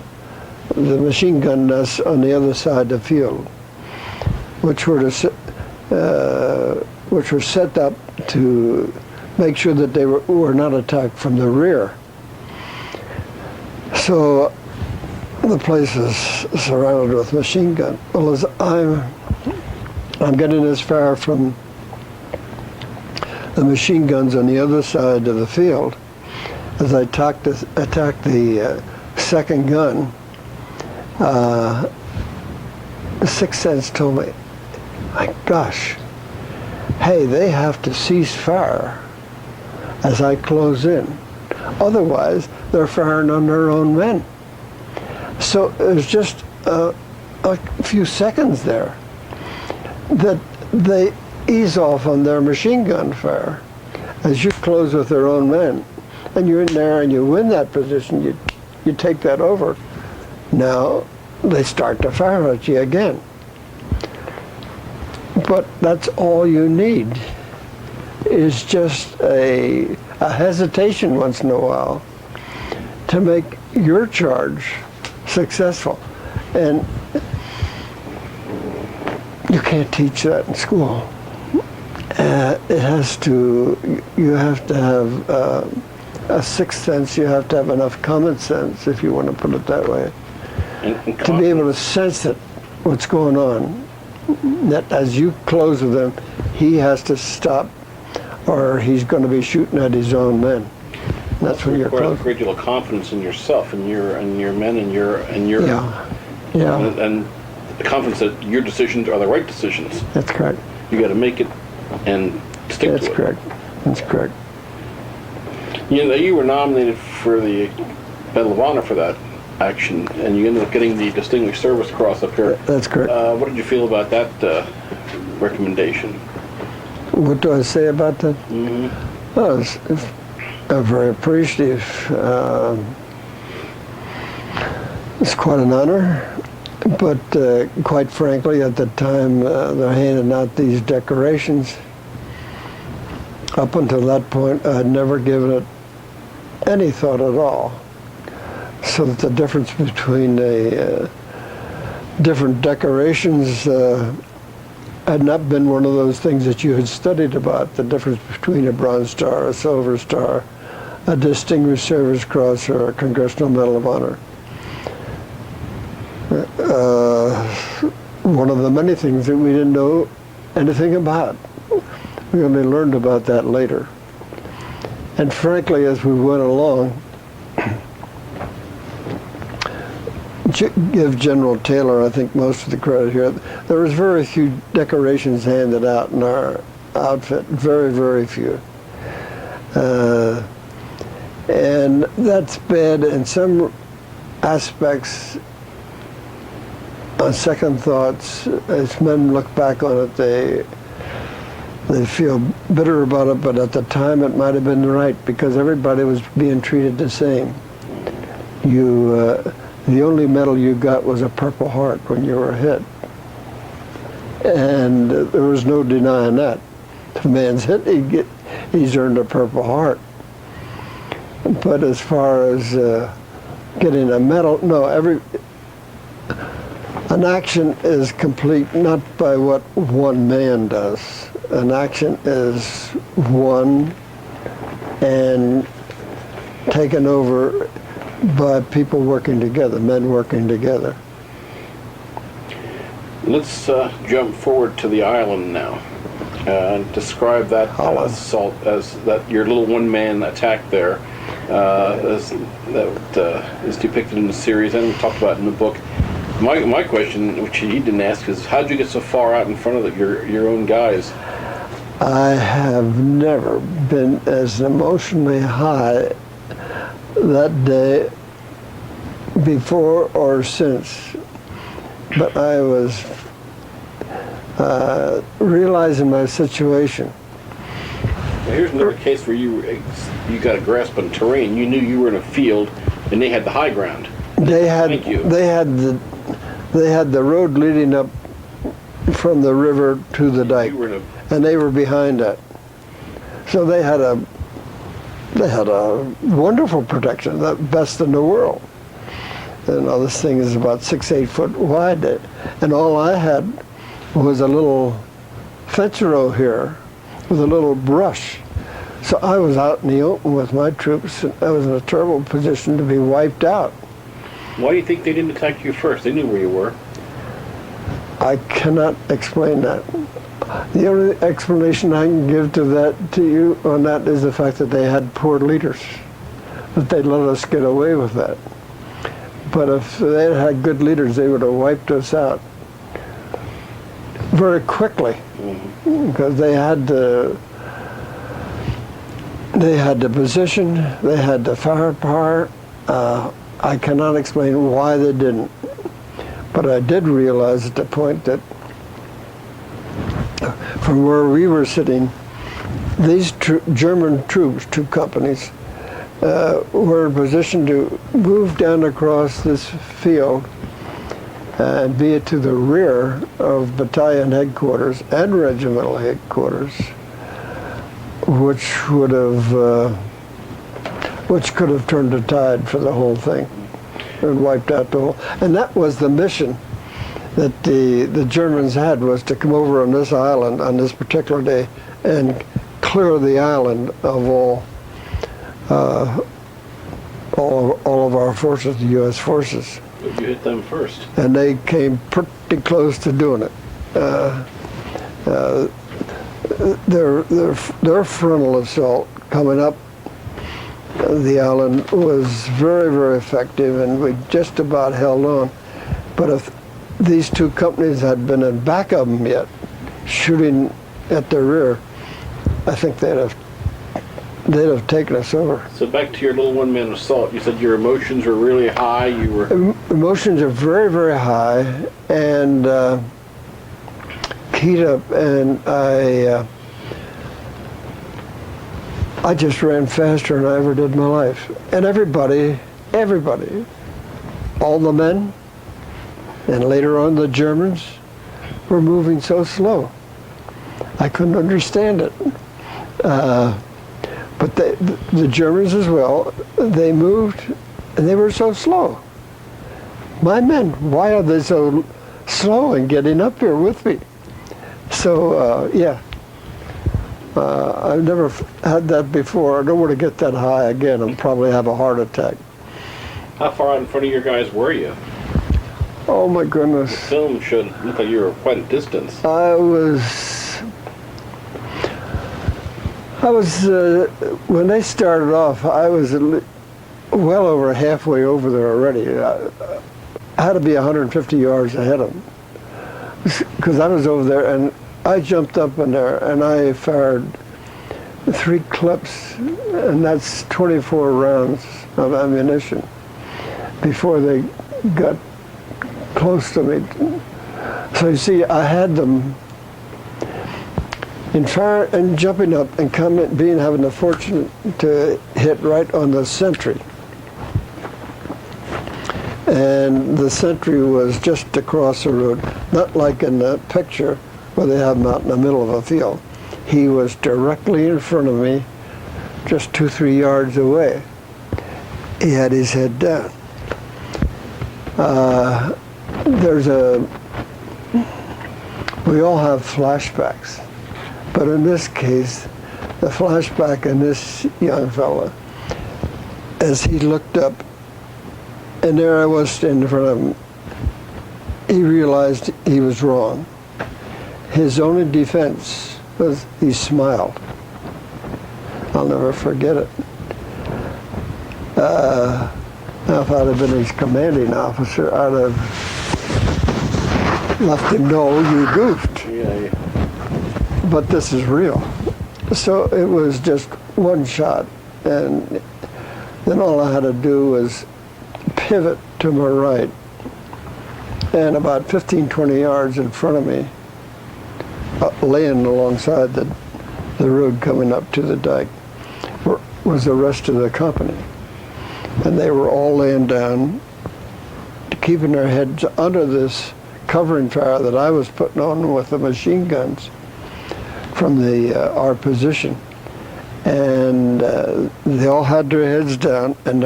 machine gun nests on the other side of the field, which were set up to make sure that they were not attacked from the rear. So the place is surrounded with machine gun. Well, as I'm getting this fire from the machine guns on the other side of the field, as I attacked the second gun, the sixth sense told me, my gosh, hey, they have to cease fire as I close in. Otherwise, they're firing on their own men. So it was just a few seconds there that they ease off on their machine gun fire as you close with their own men. And you're in there and you win that position, you take that over. Now they start to fire at you again. But that's all you need, is just a hesitation once in a while to make your charge successful. And you can't teach that in school. You have to have a sixth sense, you have to have enough common sense, if you want to put it that way, to be able to sense that what's going on, that as you close with him, he has to stop or he's going to be shooting at his own men. And that's when you're close. A great deal of confidence in yourself and your men and your and the confidence that your decisions are the right decisions. That's correct. You got to make it and stick to it. That's correct. That's correct. You know, you were nominated for the Medal of Honor for that action, and you ended up getting the Distinguished Service Cross up here. That's correct. What did you feel about that recommendation? What do I say about that? Mm-hmm. Well, it's very appreciative. It's quite an honor, but quite frankly, at the time they're handing out these decorations, up until that point, I had never given it any thought at all. So that the difference between the different decorations had not been one of those things that you had studied about, the difference between a Bronze Star, a Silver Star, a Distinguished Service Cross, or a Congressional Medal of Honor. One of the many things that we didn't know anything about. We only learned about that later. And frankly, as we went along, give General Taylor, I think, most of the credit here. There was very few decorations handed out in our outfit, very, very few. And that's bad in some aspects. On second thoughts, as men look back on it, they They feel bitter about it, but at the time it might have been right because everybody was being treated the same. The only medal you got was a Purple Heart when you were hit. And there was no denying that. If a man's hit, he's earned a Purple Heart. But as far as getting a medal, no, an action is complete not by what one man does. An action is won and taken over by people working together, men working together. Let's jump forward to the island now. Describe that assault as that your little one-man attack there that is depicted in the series and we talked about in the book. My question, which you didn't ask, is how did you get so far out in front of your own guys? I have never been as emotionally high that day before or since, but I was realizing my situation. Now here's another case where you got a grasp on terrain. You knew you were in a field, and they had the high ground. They had the road leading up from the river to the dike, and they were behind that. So they had a wonderful protection, the best in the world. And this thing is about 6-8 foot wide, and all I had was a little fence row here with a little brush. So I was out in the open with my troops, and I was in a terrible position to be wiped out. Why do you think they didn't attack you first? They knew where you were. I cannot explain that. The only explanation I can give to you on that is the fact that they had poor leaders, that they let us get away with that. But if they had had good leaders, they would have wiped us out very quickly, because they had the position, they had the firepower. I cannot explain why they didn't, but I did realize at the point that from where we were sitting, these German troops, 2 companies, were in position to move down across this field and be it to the rear of battalion headquarters and regimental headquarters, which could have turned the tide for the whole thing and wiped out the whole. And that was the mission that the Germans had, was to come over on this island on this particular day and clear the island of all of our forces, the U.S. forces. But you hit them first. And they came pretty close to doing it. Their frontal assault coming up the island was very, very effective, and we just about held on. But if these 2 companies had been in back of them yet, shooting at the rear, I think they'd have taken us over. So back to your little one-man assault, you said your emotions were really high. You were emotions are very, very high, and keyed up, and I just ran faster than I ever did in my life. And everybody, all the men, and later on the Germans, were moving so slow. I couldn't understand it. But the Germans as well, they moved, and they were so slow. My men, why are they so slow in getting up here with me? So, I've never had that before. I don't want to get that high again and probably have a heart attack. How far out in front of your guys were you? Oh my goodness. The film showed it looked like you were quite a distance. I was when they started off, I was well over halfway over there already. I had to be 150 yards ahead of them, because I was over there, and I jumped up in there and I fired 3 clips, and that's 24 rounds of ammunition before they got close to me. So you see, I had them and jumping up and having the fortune to hit right on the sentry. And the sentry was just across the road, not like in the picture where they have him out in the middle of a field. He was directly in front of me, just 2-3 yards away. He had his head down. We all have flashbacks, but in this case, the flashback in this young fella, as he looked up, and there I was standing in front of him, he realized he was wrong. His only defense was he smiled. I'll never forget it. Now, if I'd have been his commanding officer, I'd have left him know you goofed. Yeah. But this is real. So it was just one shot, and then all I had to do was pivot to my right, and about 15-20 yards in front of me, laying alongside the road coming up to the dike, was the rest of the company. And they were all laying down, keeping their heads under this covering fire that I was putting on with the machine guns from our position. And they all had their heads down, and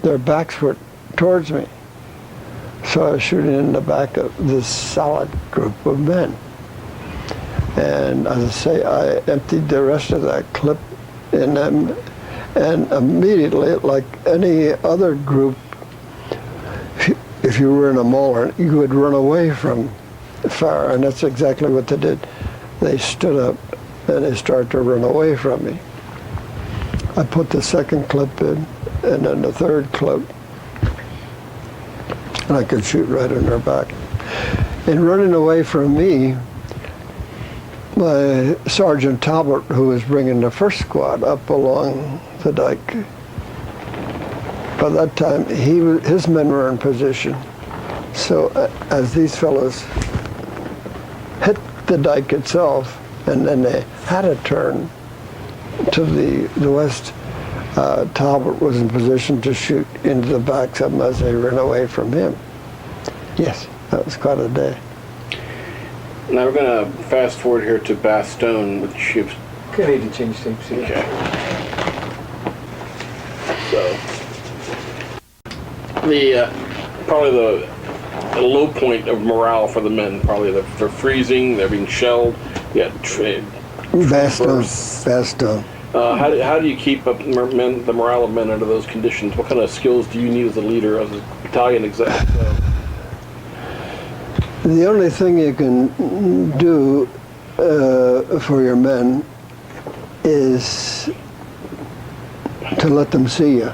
their backs were towards me. So I was shooting in the back of this solid group of men. And as I say, I emptied the rest of that clip in them, and immediately, like any other group, if you were in a mauler, you would run away from fire, and that's exactly what they did. They stood up and they started to run away from me. I put the second clip in, and then the third clip, and I could shoot right in their back. In running away from me, my Sergeant Talbot, who was bringing the first squad up along the dike, by that time his men were in position. So as these fellows hit the dike itself, and then they had to turn to the west, Talbot was in position to shoot into the backs of them as they ran away from him. Yes, that was quite a day. Now we're going to fast forward here to Bastogne, which you've... I need to change things. Okay. So, probably the low point of morale for the men, probably they're freezing, they're being shelled, Bastogne. How do you keep up the morale of men under those conditions? What kind of skills do you need as a leader, as a battalion exec? The only thing you can do for your men is to let them see you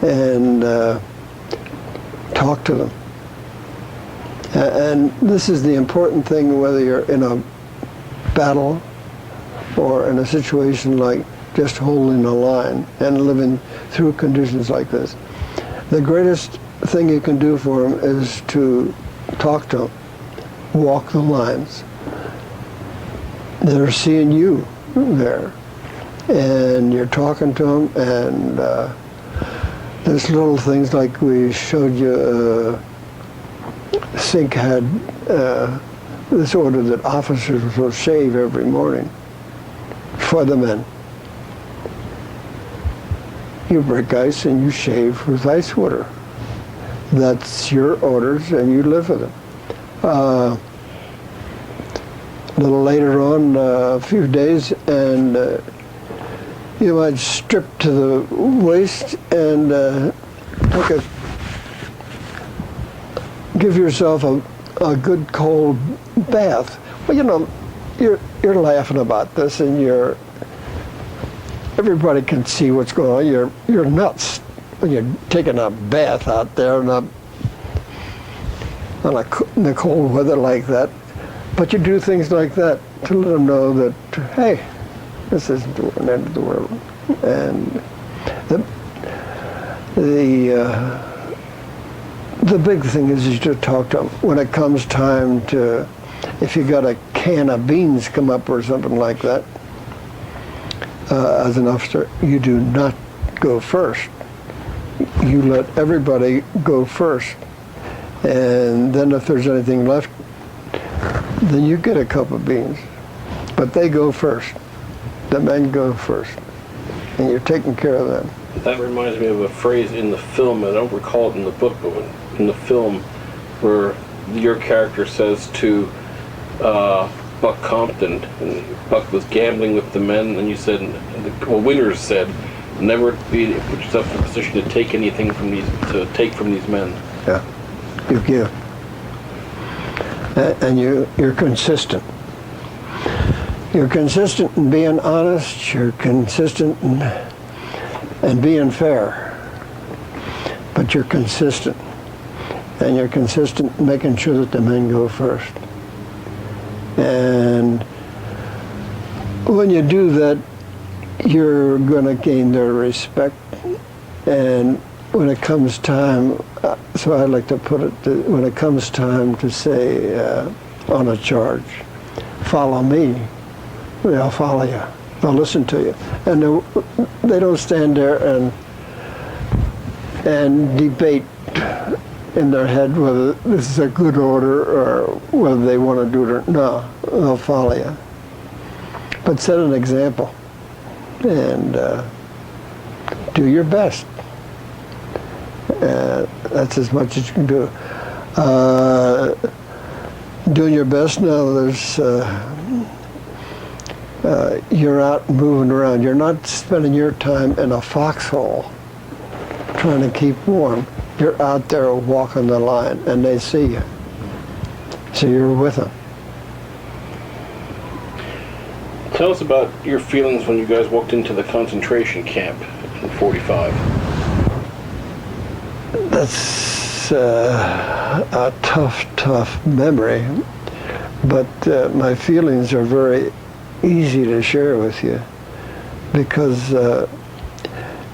and talk to them. And this is the important thing, whether you're in a battle or in a situation like just holding a line and living through conditions like this. The greatest thing you can do for them is to talk to them, walk the lines. They're seeing you there, and you're talking to them, and there's little things like we showed you. Sink had this order that officers will shave every morning for the men. You break ice and you shave with ice water. That's your orders, and you live with them. A little later on, a few days, and you might strip to the waist and give yourself a good cold bath. Well, you know, you're laughing about this, and everybody can see what's going on. You're nuts when you're taking a bath out there in the cold weather like that. But you do things like that to let them know that, hey, this isn't the end of the world. And the big thing is to talk to them when it comes time to if you got a can of beans come up or something like that, as an officer, you do not go first. You let everybody go first. And then if there's anything left, then you get a cup of beans. But they go first. The men go first. And you're taking care of them. That reminds me of a phrase in the film, I don't recall it in the book, but in the film, where your character says to Buck Compton, and Buck was gambling with the men, and you said, well, Winters said, never put yourself in a position to take anything from these men. Yeah, you give. And you're consistent. You're consistent in being honest, you're consistent in being fair, but you're consistent. And you're consistent in making sure that the men go first. And when you do that, you're going to gain their respect. And when it comes time, so I like to put it, when it comes time to say on a charge, follow me, they'll follow you. They'll listen to you. And they don't stand there and debate in their head whether this is a good order or whether they want to do it or no. They'll follow you. But set an example and do your best. That's as much as you can do. Doing your best now, there's you're out moving around. You're not spending your time in a foxhole trying to keep warm. You're out there walking the line, and they see you. So you're with them. Tell us about your feelings when you guys walked into the concentration camp in 45. That's a tough memory, but my feelings are very easy to share with you because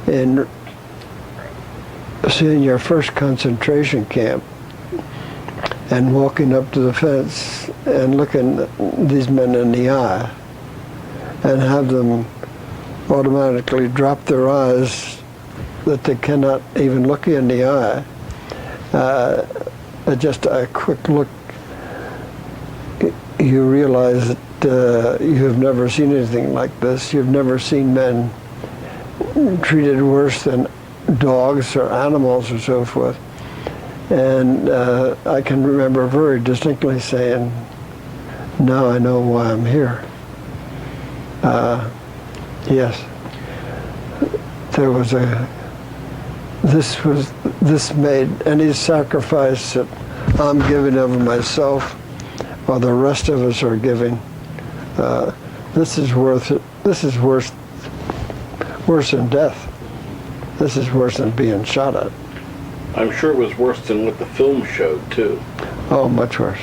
in seeing your first concentration camp and walking up to the fence and looking these men in the eye and have them automatically drop their eyes that they cannot even look you in the eye, just a quick look, you realize that you have never seen anything like this. You've never seen men treated worse than dogs or animals or so forth. And I can remember very distinctly saying, now I know why I'm here. Yes, there was this made any sacrifice that I'm giving of myself or the rest of us are giving, this is worth it. This is worse than death. This is worse than being shot at. I'm sure it was worse than what the film showed, too. Oh, much worse.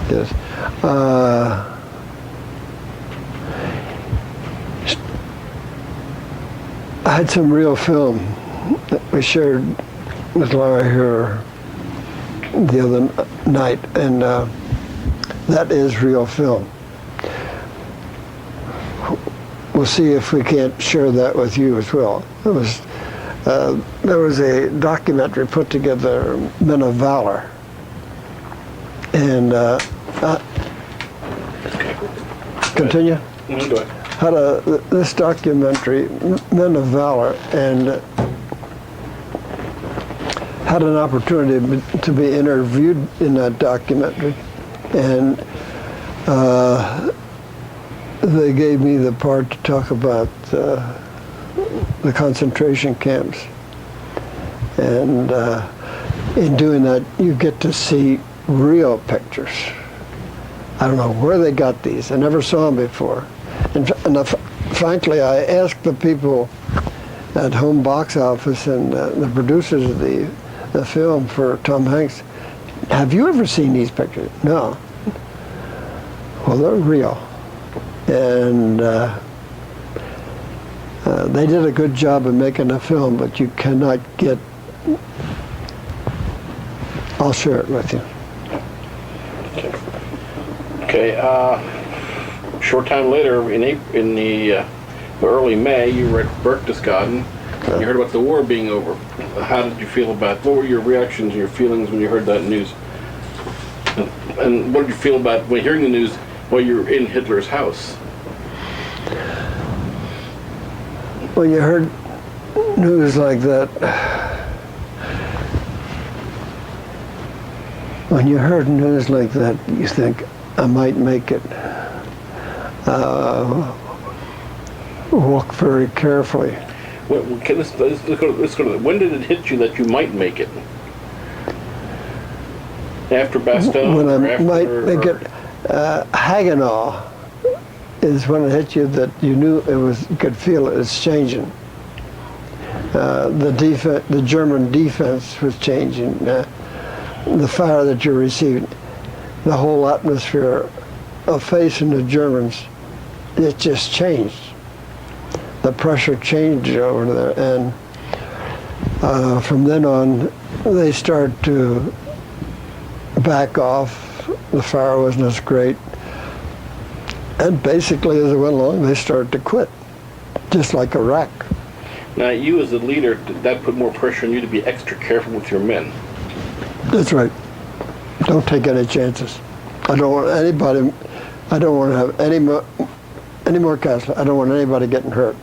Yes. I had some real film that we shared with Laura here the other night, and that is real film. We'll see if we can't share that with you as well. There was a documentary put together, Men of Valor, and continue. Go ahead. Had this documentary, Men of Valor, and had an opportunity to be interviewed in that documentary, and they gave me the part to talk about the concentration camps. And in doing that, you get to see real pictures. I don't know where they got these. I never saw them before. And frankly, I asked the people at Home Box Office and the producers of the film for Tom Hanks, have you ever seen these pictures? No. Well, they're real. And they did a good job of making a film, but you cannot get... I'll share it with you. Okay, Okay. Short time later, in the early May, you were at Berchtesgaden. You heard about the war being over. How did you feel about? What were your reactions and your feelings when you heard that news? And what did you feel about when hearing the news while you were in Hitler's house? When you heard news like that, you think, I might make it. Walk very carefully. Let's go. When did it hit you that you might make it? After Bastogne? When I after, might make it, Hagenau is when it hit you that you knew you could feel it's changing. The German defense was changing. The fire that you're receiving, the whole atmosphere of facing the Germans, it just changed. The pressure changed over there, and from then on, they started to back off. The fire wasn't as great, and basically, as it went along, they started to quit, just like Iraq. Now, you as a leader, did that put more pressure on you to be extra careful with your men? That's right. Don't take any chances. I don't want anybody. I don't want to have any more casualties. I don't want anybody getting hurt.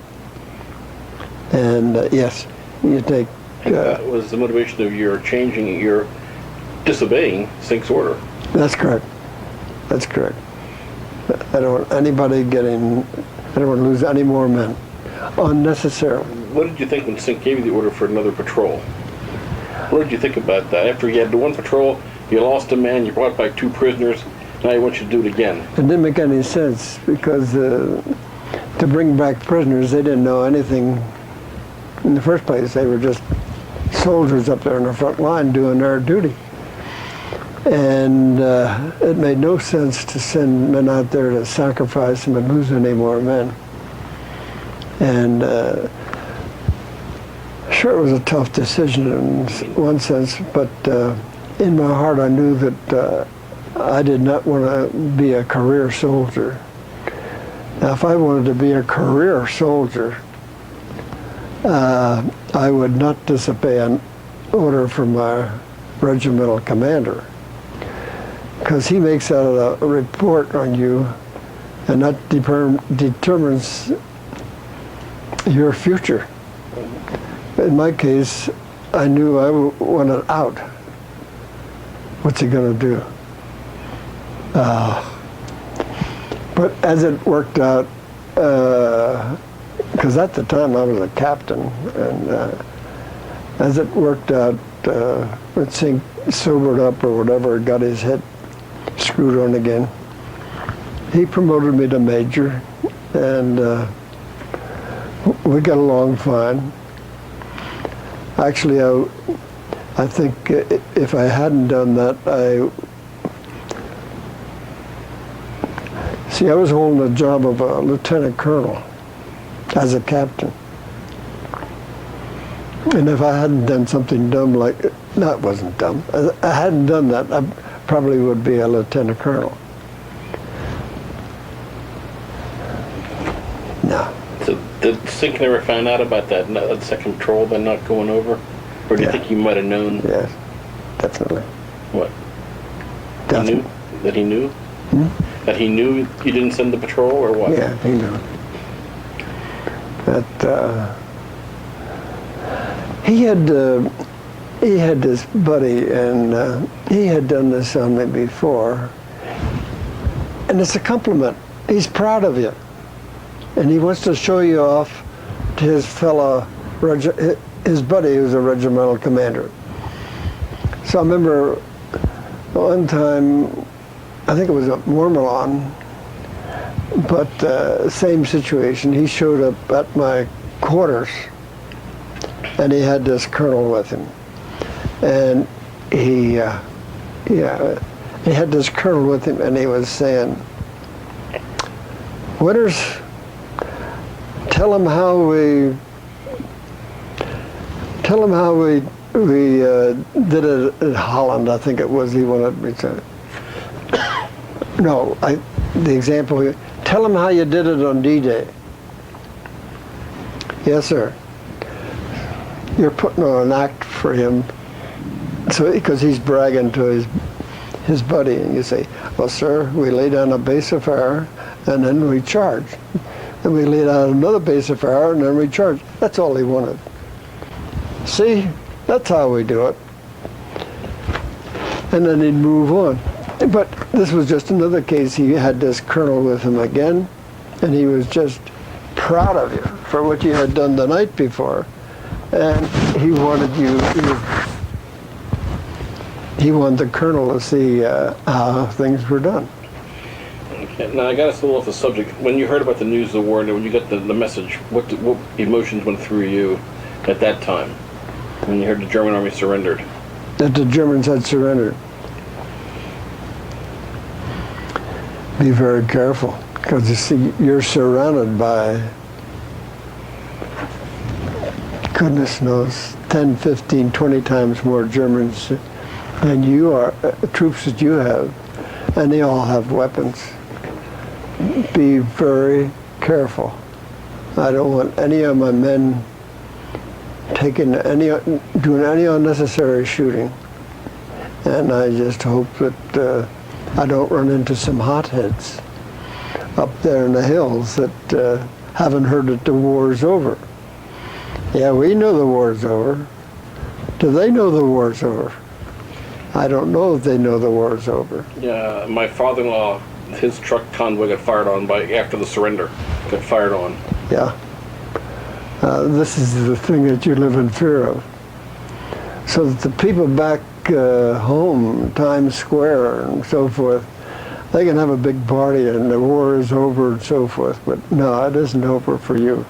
And yes, you take. That was the motivation of your changing, your disobeying Sink's order. That's correct. That's correct. I don't want anybody getting. I don't want to lose any more men unnecessarily. What did you think when Sink gave you the order for another patrol? What did you think about that? After you had the one patrol, you lost a man, you brought back 2 prisoners. Now you want you to do it again. It didn't make any sense because to bring back prisoners, they didn't know anything in the first place. They were just soldiers up there in the front line doing their duty. And it made no sense to send men out there to sacrifice them and lose any more men. And sure, it was a tough decision in one sense, but in my heart I knew that I did not want to be a career soldier. Now, if I wanted to be a career soldier, I would not disobey an order from my regimental commander, because he makes out a report on you, and that determines your future. In my case, I knew I wanted out. What's he going to do? But as it worked out, because at the time I was a captain, and as it worked out, when Sink sobered up or whatever, got his head screwed on again, he promoted me to major, and we got along fine. Actually, I think if I hadn't done that, I was holding the job of a lieutenant colonel as a captain. And if I hadn't done something dumb like, that wasn't dumb. I hadn't done that, I probably would be a lieutenant colonel. No. So did Sink never find out about that second patrol then not going over? Or do you think he might have known? Yes, definitely. What? Definitely. He knew? That he knew? That he knew you didn't send the patrol, or what? Yeah, he knew. That he had this buddy, and he had done this on me before, and it's a compliment. He's proud of you, and he wants to show you off to his fellow, his buddy who's a regimental commander. So I remember one time, I think it was at Mormelon, but same situation. He showed up at my quarters, and he had this colonel with him, and he had this colonel with him, and he was saying, "Winters, tell him how we did it in Holland." I think it was he wanted me to. No, the example, tell him how you did it on D-Day. Yes, sir. You're putting on an act for him, so because he's bragging to his buddy, and you say, well, sir, we lay down a base of fire, and then we charge. And we lay down another base of fire, and then we charge. That's all he wanted. See, that's how we do it. And then he'd move on. But this was just another case. He had this colonel with him again, and he was just proud of you for what you had done the night before. And he wanted the colonel to see how things were done. Okay. Now I got us a little off the subject. When you heard about the news of the war, and when you got the message, what emotions went through you at that time when you heard the German army surrendered? That the Germans had surrendered. Be very careful, because you see, you're surrounded by, goodness knows, 10, 15, 20 times more Germans than you are, troops that you have, and they all have weapons. Be very careful. I don't want any of my men doing any unnecessary shooting, and I just hope that I don't run into some hotheads up there in the hills that haven't heard that the war's over. Yeah, we know the war's over. Do they know the war's over? I don't know if they know the war's over. Yeah, my father-in-law, his truck convoy got fired on after the surrender. Got fired on. Yeah. This is the thing that you live in fear of. So that the people back home, Times Square and so forth, they can have a big party and the war is over and so forth, but no, it isn't over for you.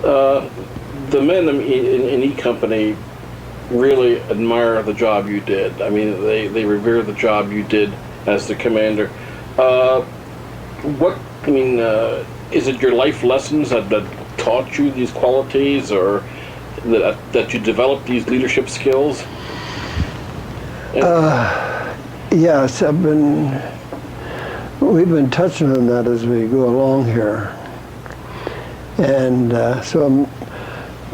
The men in E Company really admire the job you did. I mean, they revere the job you did as the commander. Is it your life lessons that taught you these qualities, or that you developed these leadership skills? Yes, we've been touching on that as we go along here. And so I'm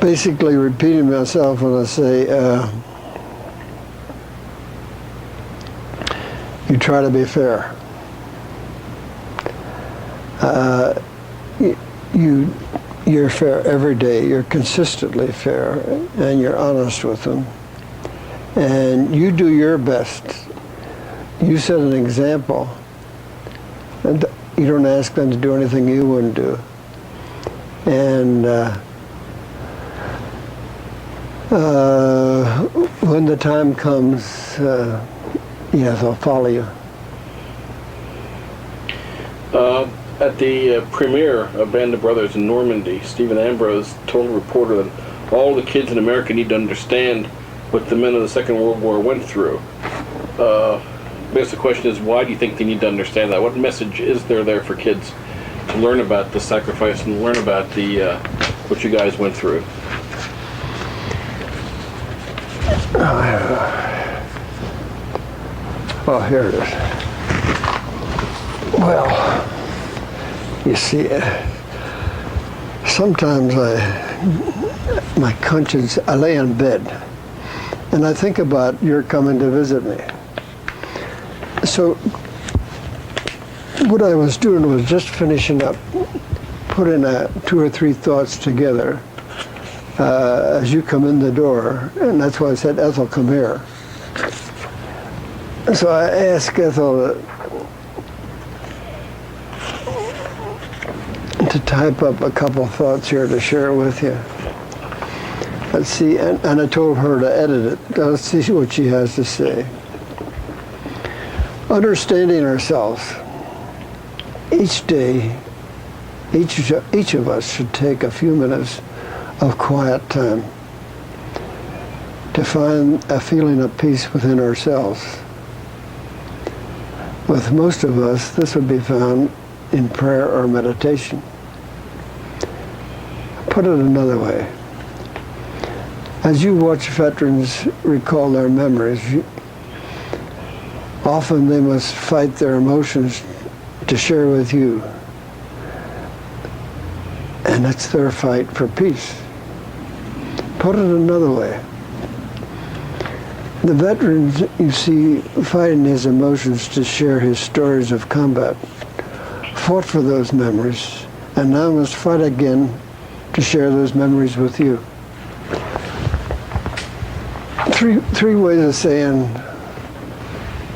basically repeating myself when I say, you try to be fair. You're fair every day. You're consistently fair, and you're honest with them. And you do your best. You set an example, and you don't ask them to do anything you wouldn't do. And when the time comes, they'll follow you. At the premiere of Band of Brothers in Normandy, Stephen Ambrose told a reporter that all the kids in America need to understand what the men of the Second World War went through. I guess the question is, why do you think they need to understand that? What message is there for kids to learn about the sacrifice and learn about what you guys went through? Oh, here it is. Well, you see, sometimes my conscience, I lay in bed and I think about your coming to visit me. So what I was doing was just finishing up, putting 2 or 3 thoughts together as you come in the door, and that's why I said, Ethel, come here. So I asked Ethel to type up a couple thoughts here to share with you. Let's see, and I told her to edit it. Let's see what she has to say. Understanding ourselves. Each day, each of us should take a few minutes of quiet time to find a feeling of peace within ourselves. With most of us, this would be found in prayer or meditation. Put it another way. As you watch veterans recall their memories, Often they must fight their emotions to share with you. And it's their fight for peace. Put it another way. The veterans you see fighting his emotions to share his stories of combat fought for those memories and now must fight again to share those memories with you. Three ways of saying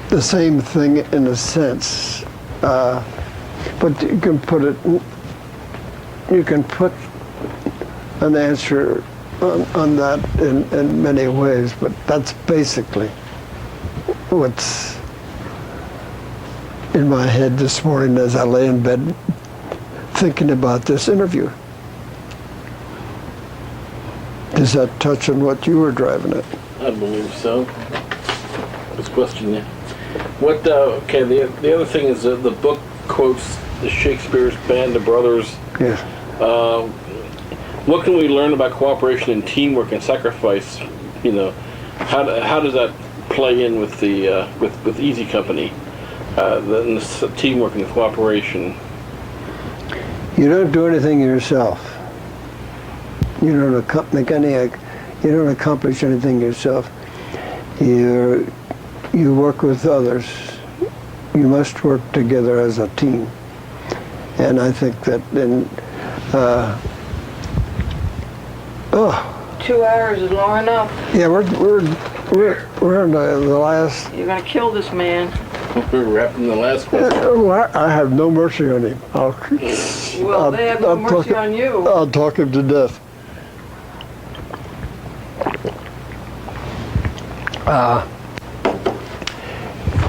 the same thing in a sense, but you can put an answer on that in many ways, but that's basically what's in my head this morning as I lay in bed thinking about this interview. Does that touch on what you were driving at? I believe so. This question, yeah. What? Okay. The other thing is the book quotes the Shakespeare's Band of Brothers. Yes. What can we learn about cooperation and teamwork and sacrifice? You know, how does that play in with the with Easy Company? The teamwork and cooperation. You don't do anything yourself. You don't accomplish anything yourself. You work with others. You must work together as a team. And I think that in 2 hours is long enough. yeah, we're in the last. You're gonna kill this man. We're wrapping the last question. I have no mercy on him. Well, they have no mercy on you. I'll talk him to death.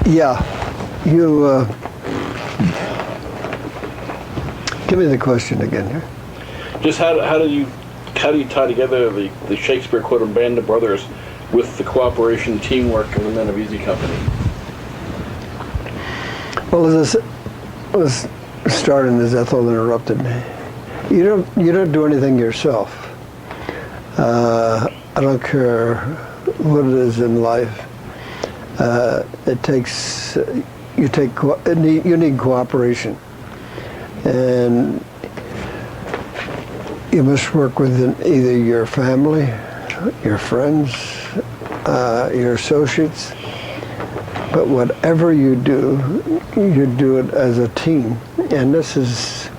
Yeah, you give me the question again here. Just how do you tie together the Shakespeare quote of Band of Brothers with the cooperation, teamwork of the men of Easy Company? Well, as I was starting, as Ethel interrupted me, you don't do anything yourself. I don't care what it is in life. It takes you need cooperation, and you must work with either your family, your friends, your associates. But whatever you do it as a team, and this is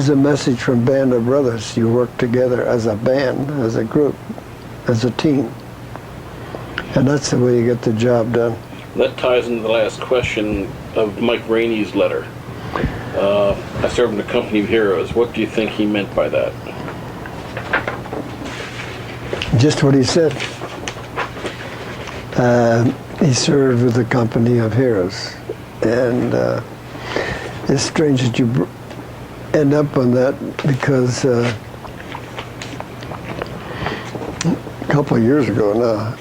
a message from Band of Brothers. You work together as a band, as a group, as a team. And that's the way you get the job done. That ties into the last question of Mike Rainey's letter. I served in the company of heroes. What do you think he meant by that? Just what he said. He served with the company of heroes. And it's strange that you end up on that because a couple of years ago now,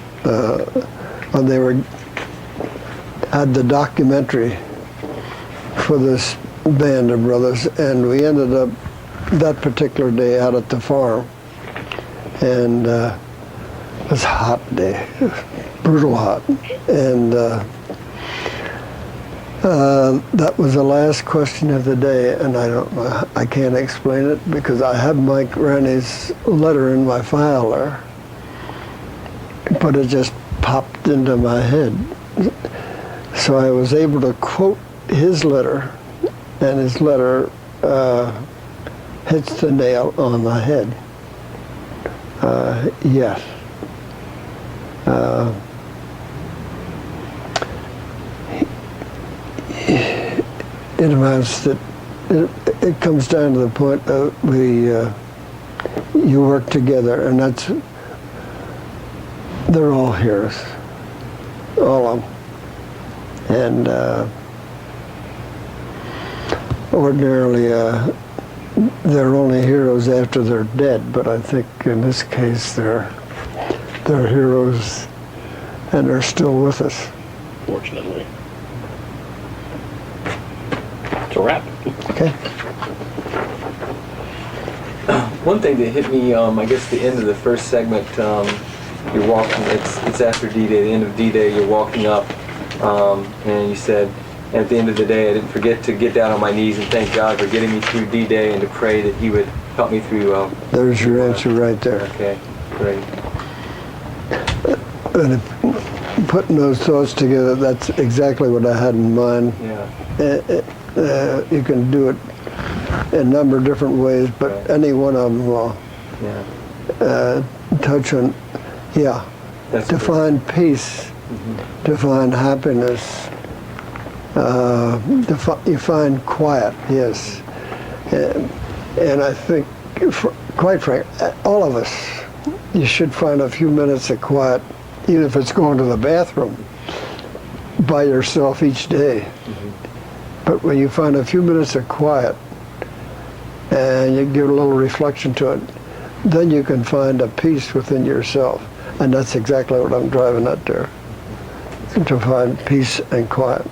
when they had the documentary for this Band of Brothers, and we ended up that particular day out at the farm, and it was a hot day, brutal hot, and that was the last question of the day, and I can't explain it because I have Mike Rennie's letter in my file there, but it just popped into my head. So I was able to quote his letter, and his letter hits the nail on the head. Yes. It amounts that it comes down to the point that you work together, and they're all heroes, all of them. And ordinarily, they're only heroes after they're dead, but I think in this case they're heroes and they're still with us. Fortunately. It's a wrap. Okay. One thing that hit me, I guess the end of the first segment, you're walking. It's after D-Day, the end of D-Day. You're walking up, and you said, at the end of the day, I didn't forget to get down on my knees and thank God for getting me through D-Day and to pray that He would help me through. There's your answer right there. Okay, great. And putting those thoughts together, that's exactly what I had in mind. Yeah. You can do it in a number of different ways, but Right. any one of them will touch on, That's to good. find peace, to find happiness, you find quiet, yes. And I think, quite frank, all of us, you should find a few minutes of quiet, even if it's going to the bathroom, by yourself each day. But when you find a few minutes of quiet, and you give a little reflection to it, then you can find a peace within yourself. And that's exactly what I'm driving at there, to find peace and quiet.